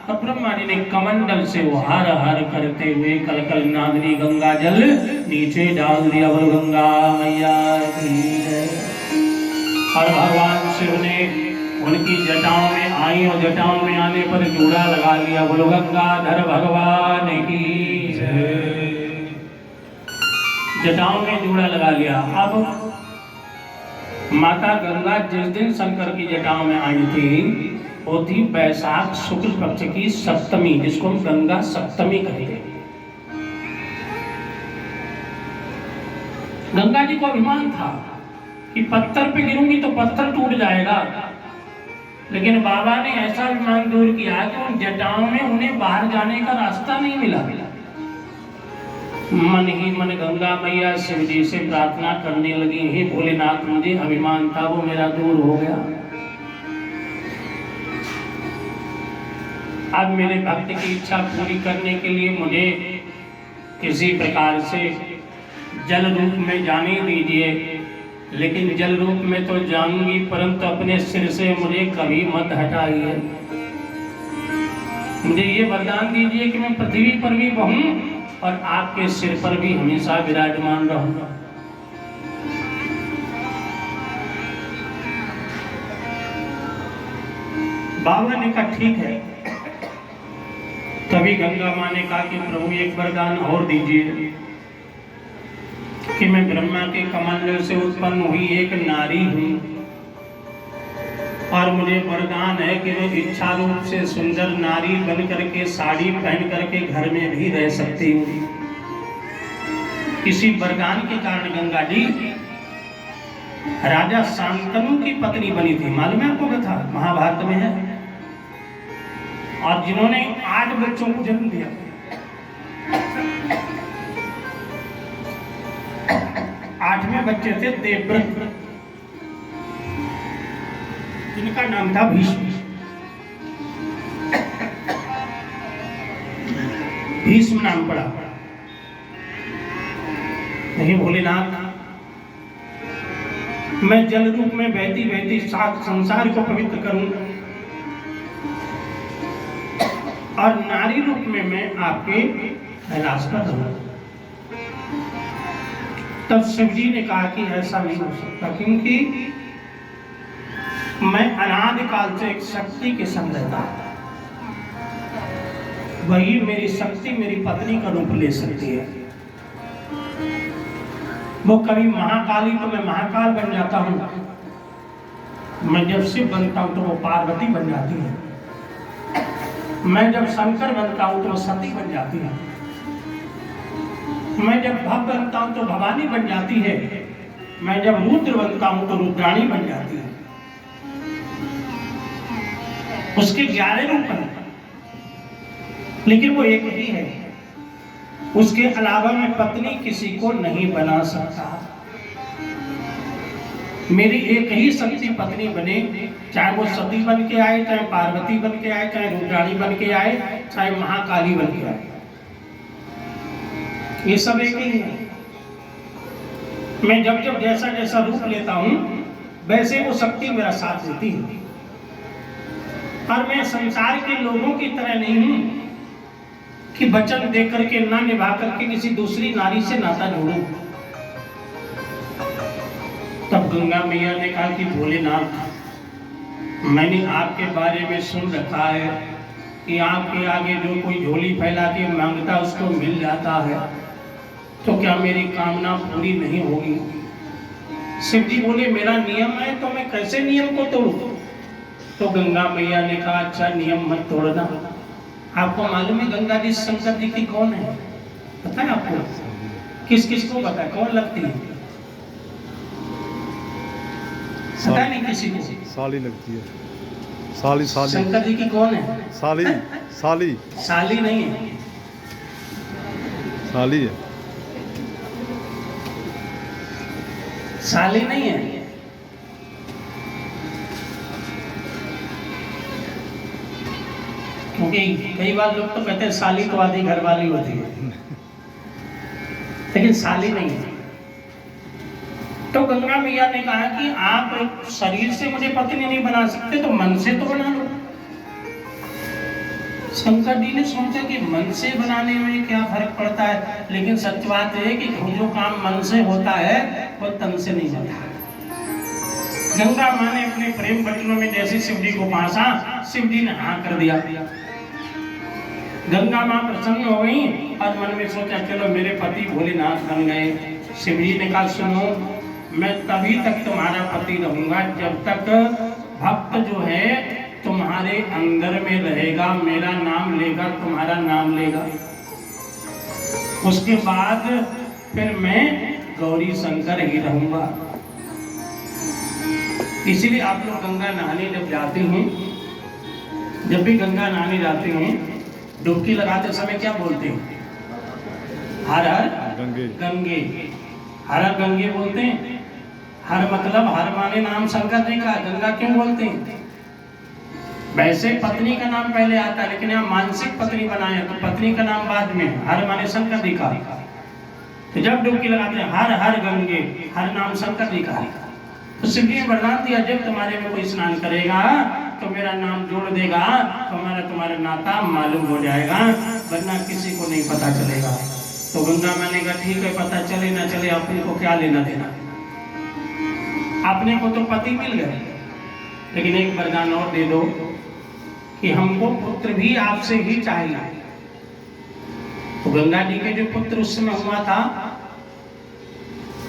और ब्रह्मा जी ने कमंडल से वो हर हर करते हुए कलकल नादनी गंगा जल नीचे डाल दिया। बोल गंगा मैया की जय। और भगवान शिव ने उनकी जटाओं में आई, और जटाओं में आने पर जूड़ा लगा लिया। बोलो गंगाधर भगवान की जय। जटाओं में जूड़ा लगा लिया। अब माता गंगा जिस दिन शंकर की जटाओं में आई थी वो थी बैसाख शुक्ल पक्ष की सप्तमी, जिसको हम गंगा सप्तमी कहते हैं। गंगा जी को अभिमान था कि पत्थर पे गिरूंगी तो पत्थर टूट जाएगा, लेकिन बाबा ने ऐसा अभिमान दूर किया कि उन जटाओं में उन्हें बाहर जाने का रास्ता नहीं मिला। मन ही मन गंगा मैया शिव जी से प्रार्थना करने लगी, हे भोलेनाथ, मुझे अभिमान था वो मेरा दूर हो गया। अब मेरे भक्त की इच्छा पूरी करने के लिए मुझे किसी प्रकार से जल रूप में जाने दीजिए, लेकिन जल रूप में तो जाऊंगी, परंतु अपने सिर से मुझे कभी मत हटाइए। मुझे ये वरदान दीजिए कि मैं पृथ्वी पर भी बहूं और आपके सिर पर भी हमेशा विराजमान रहूंगा। बाबा ने कहा ठीक है। तभी गंगा माँ ने कहा कि प्रभु एक वरदान और दीजिए कि मैं ब्रह्मा के कमंडल से उत्पन्न हुई एक नारी हूँ, और मुझे वरदान है कि मैं इच्छा रूप से सुंदर नारी बन करके साड़ी पहन करके घर में भी रह सकती हूँ। इसी वरदान के कारण गंगा जी राजा शांतनु की पत्नी बनी थी। मालूम है आपको कथा, महाभारत में है। और जिन्होंने 8 बच्चों को जन्म दिया। 8वें बच्चे थे देवव्रत, जिनका नाम था भीष्म। भीष्म नाम पड़ा। नहीं भोलेनाथ, मैं जल रूप में बहती बहती सात संसार को पवित्र करूंगा, और नारी रूप में मैं आपके कैलाश पर रहूंगा। तब शिव जी ने कहा कि ऐसा नहीं हो सकता, क्योंकि मैं अनादिकाल से एक शक्ति के संग रहता हूं। वही मेरी शक्ति मेरी पत्नी का रूप ले सकती है। वो कभी महाकाली तो मैं महाकाल बन जाता हूं। मैं जब शिव बनता हूं तो वो पार्वती बन जाती है। मैं जब शंकर बनता हूं तो वो सती बन जाती है। मैं जब भव बनता हूं तो भवानी बन जाती है। मैं जब रुद्र बनता हूं तो रुद्राणी बन जाती है। उसके 11 रूप हैं, लेकिन वो एक ही है। उसके अलावा मैं पत्नी किसी को नहीं बना सकता। मेरी एक ही शक्ति पत्नी बने, चाहे वो सती बन के आए, चाहे पार्वती बन के आए, चाहे रुद्राणी बन के आए, चाहे महाकाली बन के आए, ये सब एक ही है। मैं जब जब जैसा जैसा रूप लेता हूँ वैसे वो शक्ति मेरा साथ देती है। और मैं संसार के लोगों की तरह नहीं हूँ कि वचन दे करके ना निभा करके किसी दूसरी नारी से नाता जोड़ूं। तब गंगा मैया ने कहा कि भोलेनाथ, मैंने आपके बारे में सुन रखा है कि आपके आगे जो कोई झोली फैला के मांगता उसको मिल जाता है, तो क्या मेरी कामना पूरी नहीं होगी? शिव जी बोले, मेरा नियम है तो मैं कैसे नियम को तोड़ूं? तो गंगा मैया ने कहा, अच्छा नियम मत तोड़ना। आपको मालूम है गंगा जी शंकर जी की कौन है? पता है आपको? किस किस को पता है? कौन लगती है? पता नहीं किसी को। साली लगती है। साली साली शंकर जी की कौन है? साली साली साली नहीं है, साली है। साली नहीं है। क्योंकि कई बार लोग तो कहते हैं साली तो आधी घर वाली होती है, लेकिन साली नहीं है। तो गंगा मैया ने कहा कि आप शरीर से मुझे पत्नी नहीं बना सकते तो मन से तो बना लो। शंकर जी ने सोचा कि मन से बनाने में क्या फर्क पड़ता है, लेकिन सच बात है कि जो काम मन से होता है वो तन से नहीं होता। गंगा माँ ने अपने प्रेम वचनों में जैसे शिव जी को पासा, शिव जी ने हाँ कर दिया। गंगा माँ प्रसन्न हो गई और मन में सोचा चलो मेरे पति भोलेनाथ बन गए। शिव जी ने कहा, सुनो, मैं तभी तक तुम्हारा पति रहूंगा जब तक भक्त जो है तुम्हारे अंदर में रहेगा, मेरा नाम लेगा, तुम्हारा नाम लेगा। उसके बाद फिर मैं गौरी शंकर ही रहूंगा। इसीलिए आप लोग गंगा नहाने जब जाते हैं, जब भी गंगा नहाने जाते हैं, डुबकी लगाते समय क्या बोलते हैं? हर हर गंगे गंगे। हर हर गंगे बोलते हैं। हर मतलब हर माने नाम शंकर जी का, गंगा क्यों बोलते हैं? वैसे पत्नी का नाम पहले आता है, लेकिन यहाँ मानसिक पत्नी बनाए तो पत्नी का नाम बाद में। हर माने शंकर जी का। तो जब डुबकी लगाते हैं हर हर गंगे, हर नाम शंकर जी का है। तो शिव जी ने वरदान दिया, जब तुम्हारे में कोई स्नान करेगा तो मेरा नाम जोड़ देगा, तो तुम्हारा नाता मालूम हो जाएगा, वरना किसी को नहीं पता चलेगा। तो गंगा माँ ने कहा, ठीक है, पता चले ना चले अपने को क्या लेना देना। अपने को तो पति मिल गए, लेकिन एक वरदान और दे दो कि हमको पुत्र भी आपसे ही चाहिए। तो गंगा जी के जो पुत्र उस समय हुआ था,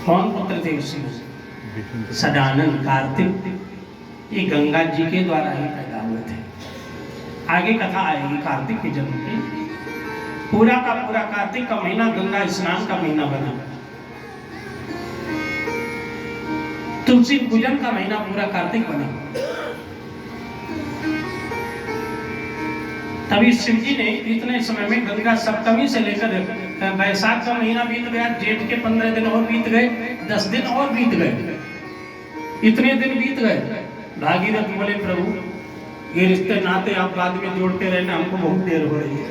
कौन पुत्र थे उस समय? सदानंद, कार्तिक। ये गंगा जी के द्वारा ही पैदा हुए थे। आगे कथा आएगी कार्तिक के जन्म की। पूरा का पूरा कार्तिक का महीना गंगा स्नान का महीना बना। तुलसी पूजन का महीना पूरा कार्तिक बना। तभी शिव जी ने इतने समय में गंगा सप्तमी से लेकर वैशाख का महीना बीत गया, जेठ के 15 दिन और बीत गए, 10 दिन और बीत गए, इतने दिन बीत गए। भागीरथ बोले, प्रभु ये रिश्ते नाते आप बाद में जोड़ते रहना, हमको बहुत देर हो रही है,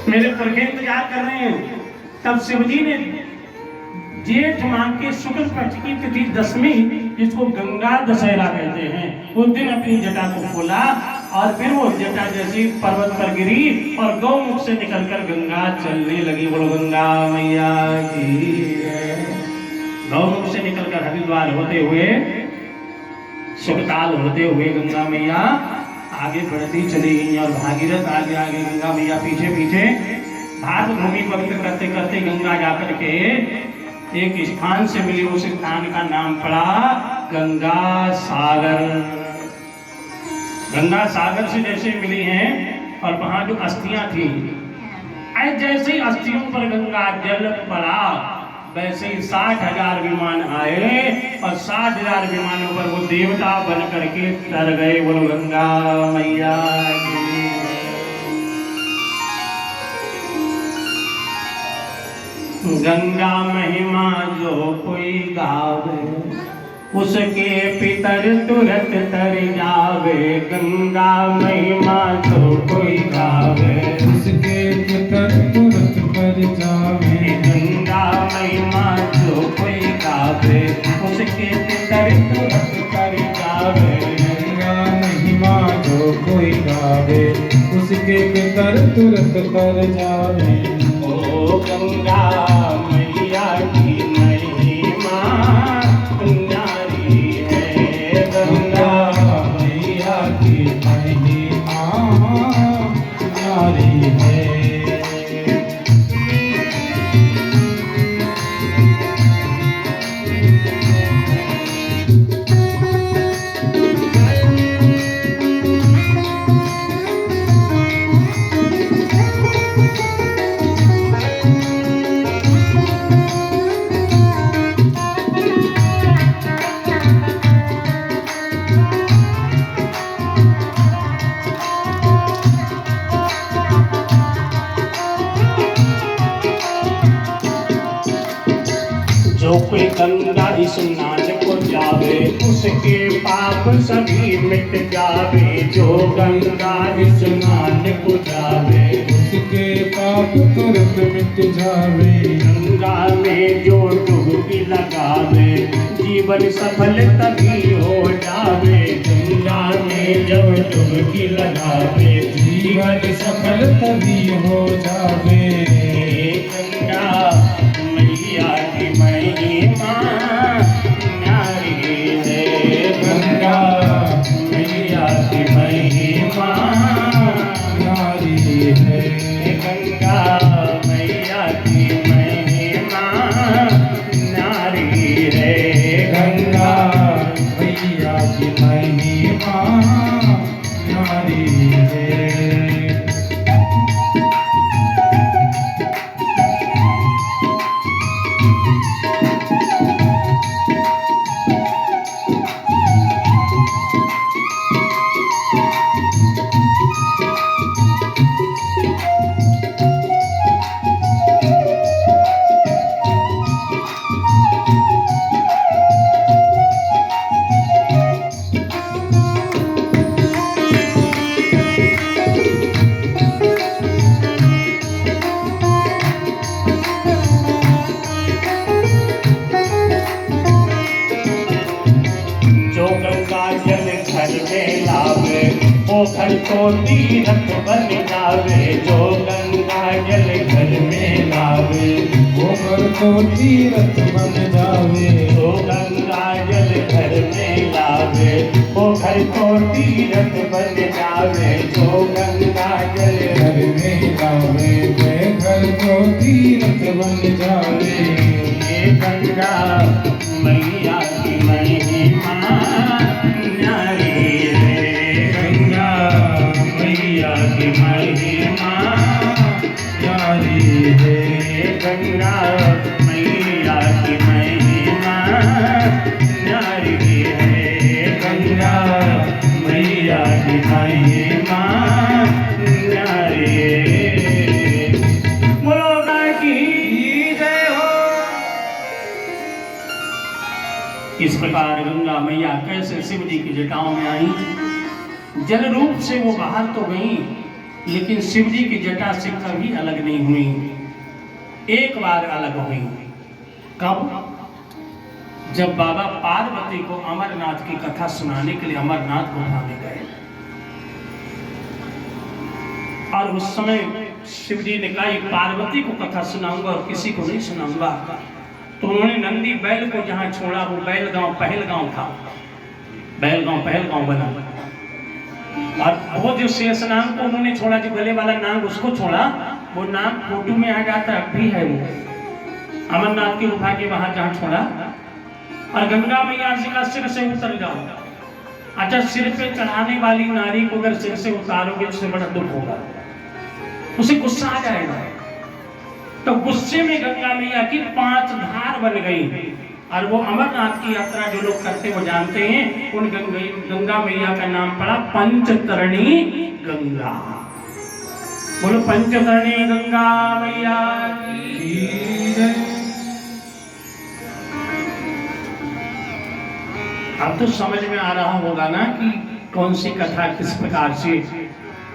मेरे पुरखे इंतजार कर रहे हैं। तब शिव जी ने जेठ माह के शुक्ल पक्ष की तिथि 10वीं, जिसको गंगा दशहरा कहते हैं, उस दिन अपनी जटा को खोला और फिर वो जटा जैसी पर्वत पर गिरी और गौमुख से निकलकर गंगा चलने लगी। बोलो गंगा मैया की। गौमुख से निकलकर हरिद्वार होते हुए, सुखताल होते हुए गंगा मैया आगे बढ़ती चली गई और भागीरथ आगे आगे, गंगा मैया पीछे पीछे। भाग भूमि पवित्र करते करते गंगा जाकर के एक स्थान से मिली, उस स्थान का नाम पड़ा गंगा सागर। गंगा सागर से जैसे मिली हैं और वहां जो अस्थियां थी, जैसे ही अस्थियों पर गंगा जल पड़ा, वैसे ही 60,000 विमान आए और 60,000 विमानों पर वो देवता बन करके तर गए। बोलो गंगा मैया की। गंगा महिमा जो कोई गावे, उसके पितर तुरंत तर जावे। गंगा महिमा जो कोई गावे, उसके पितर तुरंत तर जावे। गंगा महिमा जो कोई उसके पितर तुरंत कर जावे। गंगा महिमा जो कोई गावे, उसके पितर तुरंत कर जावे। ओ गंगा मैया की महिमा न्यारी है। गंगा मैया की महिमा न्यारी है। जो कोई गंगा स्नान को जावे, उसके पाप सभी मिट जावे। जो गंगा स्नान को जावे, उसके पाप तुरंत मिट जावे। गंगा में जो डुबकी लगावे, जीवन सफल तभी हो जावे। गंगा में जो डुबकी लगावे, जीवन सफल तभी हो जावे। गंगा मैया की महिमा न्यारी है। गंगा मैया की महिमा न्यारी है। गंगा मैया की महिमा न्यारी है। गंगा मैया की महिमा न्यारी है। वो घर को तीरथ बन जावे। जो गंगा जल घर में लावे, वो घर को तीरथ बन जावे। जो गंगा जल घर में लावे, वो घर को तीरथ बन जावे। जो गंगा जल घर में लावे, वे घर को तीरथ बन जावे। ये गंगा मैया की महिमा न्यारी है। गंगा मैया की महिमा न्यारी है। गंगा मैया की महिमा न्यारी है। गंगा मैया की महिमा न्यारी है। बोलो गाय की जय हो। इस प्रकार गंगा मैया कैसे शिव जी की जटाओं में आई। जल रूप से वो बाहर तो गई, लेकिन शिव जी की जटा से कभी अलग नहीं हुई। एक बार अलग हुई, कब? जब बाबा पार्वती को अमरनाथ की कथा सुनाने के लिए अमरनाथ को उठाने गए, और उस समय शिव जी ने कहा पार्वती को कथा सुनाऊंगा और किसी को नहीं सुनाऊंगा। तो उन्होंने नंदी बैल को जहां छोड़ा, वो बैल गांव पहलगांव था। बैल गांव पहलगांव बना, और वो जो शेष नाग को उन्होंने छोड़ा, जो गले वाला नाग उसको छोड़ा, वो नाग फोटो में आ जाता अभी है। वो अमरनाथ की गुफा के वहां जहां छोड़ा, और गंगा मैया जी का सिर से उतर जाओ। अच्छा, सिर पे चढ़ाने वाली नारी को अगर सिर से उतारोगे उससे बड़ा दुख होगा, उसे गुस्सा आ जाएगा। तो गुस्से में गंगा मैया की 5 धार बन गई, और वो अमरनाथ की यात्रा जो लोग करते वो जानते हैं, उन गंगा मैया का नाम पड़ा पंचतरणी गंगा। बोलो पंचतरणी गंगा मैया की जय। अब तो समझ में आ रहा होगा ना कि कौन सी कथा किस प्रकार से,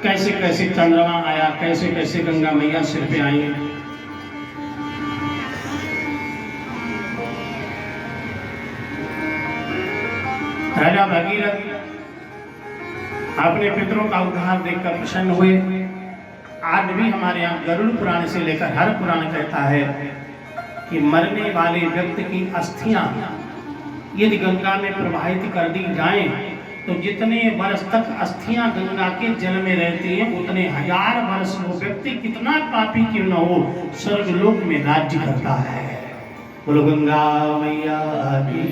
कैसे कैसे चंद्रमा आया, कैसे कैसे गंगा मैया सिर पे आई। राजा भगीरथ अपने पितरों का उद्धार देखकर प्रसन्न हुए। आज भी हमारे यहाँ गरुड़ पुराण से लेकर हर पुराण कहता है कि मरने वाले व्यक्ति की अस्थियां यदि गंगा में प्रवाहित कर दी जाएं तो जितने वर्ष तक अस्थियां गंगा के जल में रहती हैं उतने हजार वर्ष वो व्यक्ति कितना पापी क्यों न हो स्वर्गलोक में राज्य करता है। बोलो गंगा मैया की।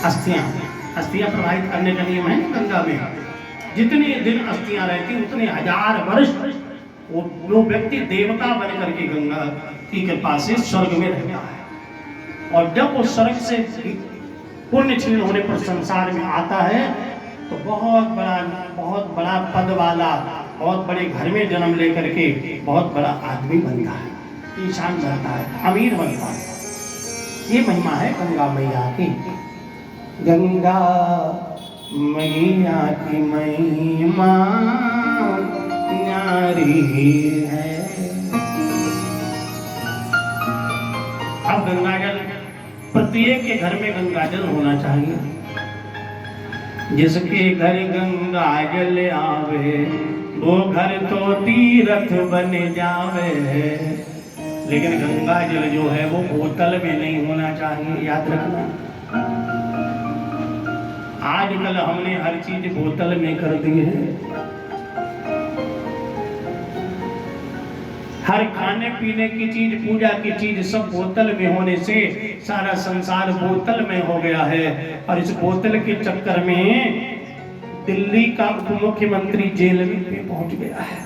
अस्थियां प्रवाहित करने का नियम है गंगा में। जितने दिन अस्थियां रहती उतने हजार वर्ष वो व्यक्ति देवता बन करके गंगा की कृपा से स्वर्ग में रहता है। और जब वो स्वर्ग से पुण्य क्षीण होने पर संसार में आता है तो बहुत बड़ा पद वाला बहुत बड़े घर में जन्म लेकर के बहुत बड़ा आदमी बनता है, इंसान बनता है, अमीर बनता है। ये महिमा है गंगा मैया की। गंगा मैया की महिमा न्यारी है। अब गंगा जल प्रत्येक के घर में गंगा जल होना चाहिए। जिसके घर गंगा जल आवे वो घर तो तीर्थ बन जावे। लेकिन गंगा जल जो है वो बोतल में नहीं होना चाहिए, याद रखना। आजकल हमने हर चीज बोतल में कर दी है। हर खाने पीने की चीज, पूजा की चीज सब बोतल में होने से सारा संसार बोतल में हो गया है। और इस बोतल के चक्कर में दिल्ली का उप मुख्यमंत्री जेल में पहुंच गया है,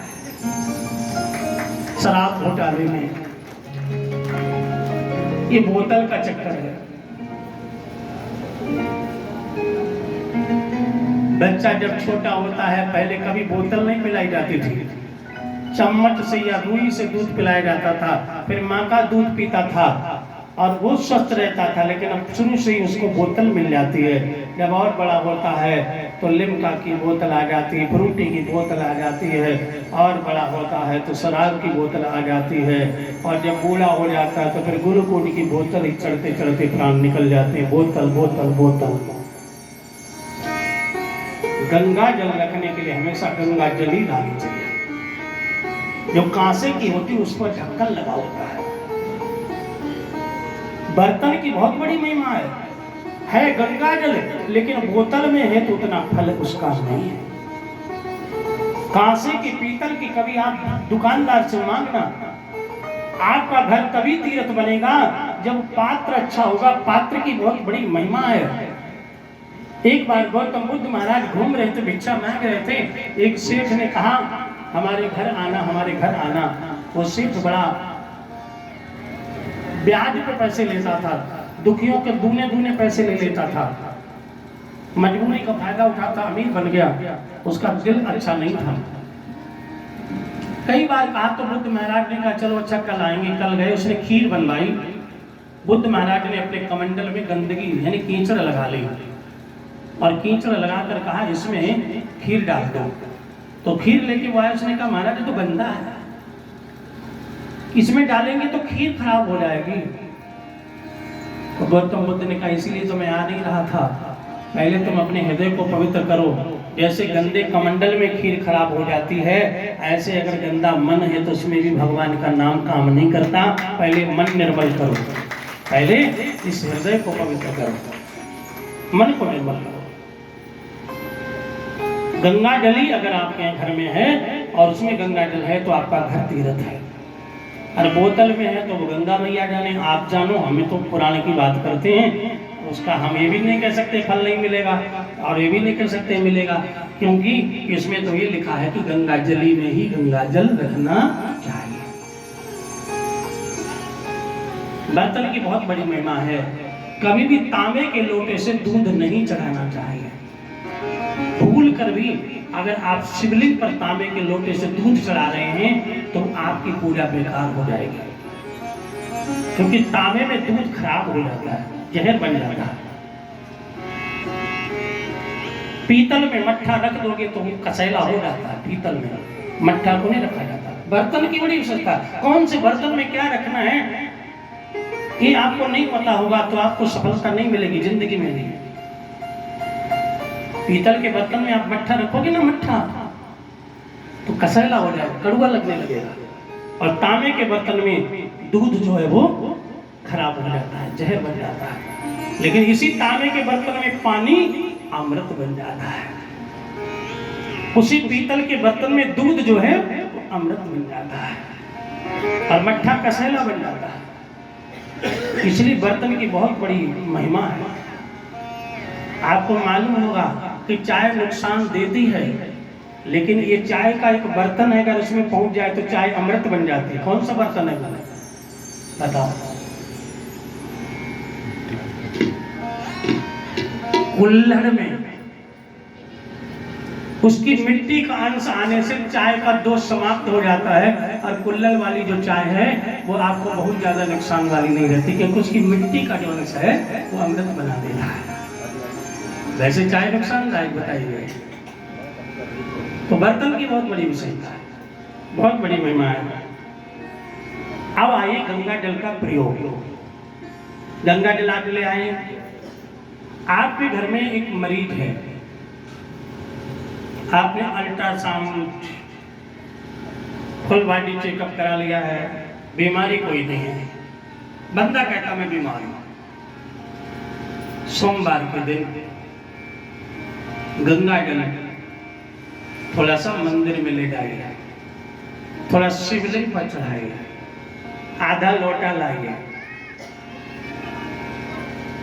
शराब घोटाले में। ये बोतल का चक्कर है। बच्चा जब छोटा होता है पहले कभी बोतल नहीं पिलाई जाती थी, चम्मच से या रुई से दूध पिलाया जाता था, फिर माँ का दूध पीता था और वो स्वस्थ रहता था। लेकिन अब शुरू से ही उसको बोतल मिल जाती है। जब और बड़ा होता है तो लिम्का की बोतल आ जाती है, फ्रूटी की बोतल आ जाती है, और बड़ा होता है तो शराब की बोतल आ जाती है, और जब बूढ़ा हो जाता है तो फिर ग्लूकोन की बोतल ही चढ़ते चढ़ते प्राण निकल जाते हैं। बोतल बोतल बोतल। गंगा जल रखने के लिए हमेशा गंगा जल ही लानी चाहिए। जो कांसे की होती है उस पर ढक्कन लगा होता है। बर्तन की बहुत बड़ी महिमा है गंगा जल, लेकिन बोतल में है तो उतना फल उसका नहीं है। कांसे की, पीतल की कभी आप दुकानदार से मांगना, आपका घर तभी तीर्थ बनेगा जब पात्र अच्छा होगा। पात्र की बहुत बड़ी महिमा है। एक बार गौतम बुद्ध महाराज घूम रहे थे, भिक्षा मांग रहे थे। एक सेठ ने कहा हमारे घर आना, हमारे घर आना। वो सेठ बड़ा ब्याज पे पैसे लेता था, दुखियों के दूने दूने पैसे ले लेता था, मजबूरी का फायदा उठाता, अमीर बन गया। उसका दिल अच्छा नहीं था। कई बार कहा तो बुद्ध महाराज ने कहा चलो अच्छा कल आएंगे। कल गए, उसने खीर बनवाई। बुद्ध महाराज ने अपने कमंडल में गंदगी यानी कीचड़ लगा ली और कीचड़ लगाकर कहा इसमें खीर डाल दो। तो खीर लेके वो आया, उसने कहा महाराज तो गंदा है, इसमें डालेंगे तो खीर खराब हो जाएगी। तो गौतम बुद्ध ने कहा इसीलिए तो मैं आ नहीं रहा था, पहले तुम अपने हृदय को पवित्र करो। जैसे गंदे कमंडल में खीर खराब हो जाती है, ऐसे अगर गंदा मन है तो उसमें भी भगवान का नाम काम नहीं करता। पहले मन निर्मल करो, पहले इस हृदय को पवित्र करो, मन को निर्मल करो। गंगा जल ही अगर आपके घर में है और उसमें गंगा जल है तो आपका घर तीर्थ है। और बोतल में है तो वो गंगा मैया जाने, आप जानो। हमें तो पुराने की बात करते हैं, उसका हम ये भी नहीं कह सकते फल नहीं मिलेगा, और ये भी नहीं कह सकते मिलेगा, क्योंकि इसमें तो ये लिखा है कि गंगा जली में ही गंगा जल रखना चाहिए। बर्तन की बहुत बड़ी महिमा है। कभी भी तांबे के लोटे से दूध नहीं चढ़ाना चाहिए। भूल कर भी अगर आप शिवलिंग पर तांबे के लोटे से दूध चढ़ा रहे हैं तो आपकी पूजा बेकार हो जाएगी, क्योंकि तांबे में दूध खराब हो जाता है, जहर बन जाता है। पीतल में मट्ठा रख दोगे तो वो कसैला हो जाता है। पीतल में मट्ठा को नहीं रखा जाता। बर्तन की बड़ी विशेषता, कौन से बर्तन में क्या रखना है ये आपको नहीं पता होगा तो आपको सफलता नहीं मिलेगी जिंदगी में नहीं। पीतल के बर्तन में आप मट्ठा रखोगे ना, मट्ठा तो कसैला हो जाएगा, कड़वा लगने लगेगा। और तांबे के बर्तन में दूध जो है वो खराब हो जाता है, जहर बन जाता है। लेकिन इसी तांबे के बर्तन में पानी अमृत बन जाता है। उसी पीतल के बर्तन में दूध जो है वो अमृत बन जाता है और मट्ठा कसैला बन जाता है। इसलिए बर्तन की बहुत बड़ी महिमा है। आपको मालूम होगा कि चाय नुकसान देती है, लेकिन ये चाय का एक बर्तन है, अगर उसमें पहुंच जाए तो चाय अमृत बन जाती है। कौन सा बर्तन है बताओ? कुल्हड़ में उसकी मिट्टी का अंश आने से चाय का दोष समाप्त हो जाता है, और कुल्हड़ वाली जो चाय है वो आपको बहुत ज्यादा नुकसान वाली नहीं रहती, क्योंकि उसकी मिट्टी का जो अंश है वो अमृत बना देता है। वैसे चाय नुकसानदायक बताइए, तो बर्तन की बहुत बड़ी विशेषता है, बहुत बड़ी महिमा है। अब आइए गंगा जल का प्रयोग। गंगा जल आप ले आए। आपके घर में एक मरीज है, आपने अल्ट्रासाउंड फुल बॉडी चेकअप करा लिया है, बीमारी कोई नहीं है, बंदा कहता मैं बीमार हूं। सोमवार के दिन गंगा जल थोड़ा सा मंदिर में ले जाइए, थोड़ा शिवलिंग पर चढ़ाइए, आधा लोटा लाइए,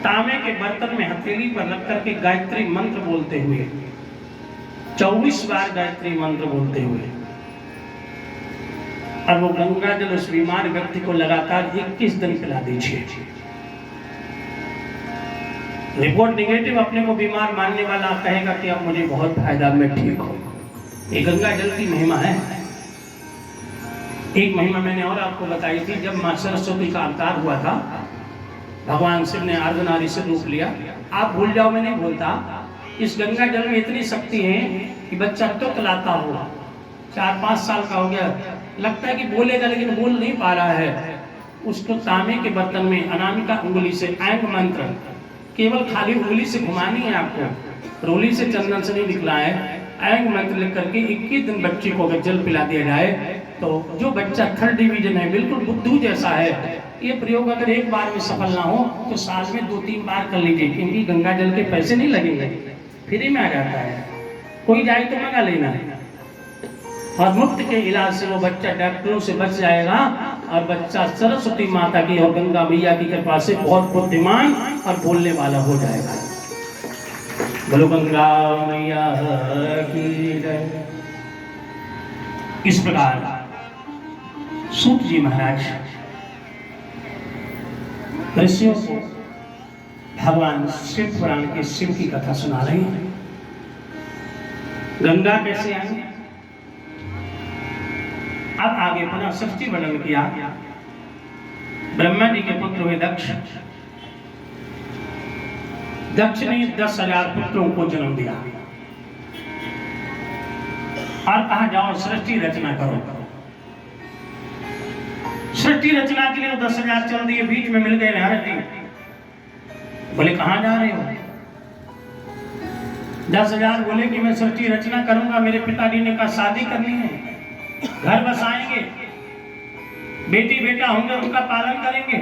तांबे के बर्तन में हथेली पर रख करके गायत्री मंत्र बोलते हुए 24 बार गायत्री मंत्र बोलते हुए, और वो गंगा जल उस बीमार व्यक्ति को लगातार 21 दिन पिला दीजिए। रिपोर्ट निगेटिव, अपने को बीमार मानने वाला कहेगा कि अब मुझे बहुत फायदा, मैं ठीक हूं। ये गंगा जल की महिमा है। एक महिमा मैंने और आपको बताई थी, जब मां सरस्वती का अवतार हुआ था, भगवान शिव ने अर्धनारी से रूप लिया। आप भूल जाओ, मैं नहीं भूलता। इस गंगा जल में इतनी शक्ति है कि बच्चा तुतलाता हो, 4-5 साल का हो गया, लगता है कि बोलेगा लेकिन बोल नहीं पा रहा है, उसको तांबे के बर्तन में अनामिका उंगली से ऐंग मंत्र, केवल खाली उंगली से घुमानी है आपको, रोली से चंदन से नहीं निकला है, ऐंग मंत्र लिख करके 21 दिन बच्चे को अगर जल पिला दिया जाए तो जो बच्चा 3rd डिवीजन है, बिल्कुल बुद्धू जैसा है, ये प्रयोग अगर एक बार में सफल ना हो तो साल में 2-3 बार कर लीजिए, क्योंकि गंगा जल के पैसे नहीं लगेंगे, फ्री में आ जाता है। कोई जाए तो मंगा लेना, और मुफ्त के इलाज से वो बच्चा डॉक्टरों से बच जाएगा, और बच्चा सरस्वती माता की और गंगा मैया की कृपा से बहुत बुद्धिमान और बोलने वाला हो जाएगा। बोलो गंगा मैया की जय। इस प्रकार सूत जी महाराज ऋषियों को भगवान शिव पुराण के शिव की कथा सुना रहे हैं। गंगा कैसे आई, अब आगे पुनः सृष्टि वर्णन किया। ब्रह्मा जी के पुत्र हुए दक्ष। दक्ष ने 10,000 पुत्रों को जन्म दिया और कहा जाओ सृष्टि रचना करो। सृष्टि रचना के लिए 10,000 चल दिए, बीच में मिल गए नारद जी। बोले कहां जा रहे हो? 10,000 बोले कि मैं सृष्टि रचना करूंगा, मेरे पिताजी ने कहा शादी करनी है, घर बसाएंगे, बेटी बेटा होंगे उनका पालन करेंगे,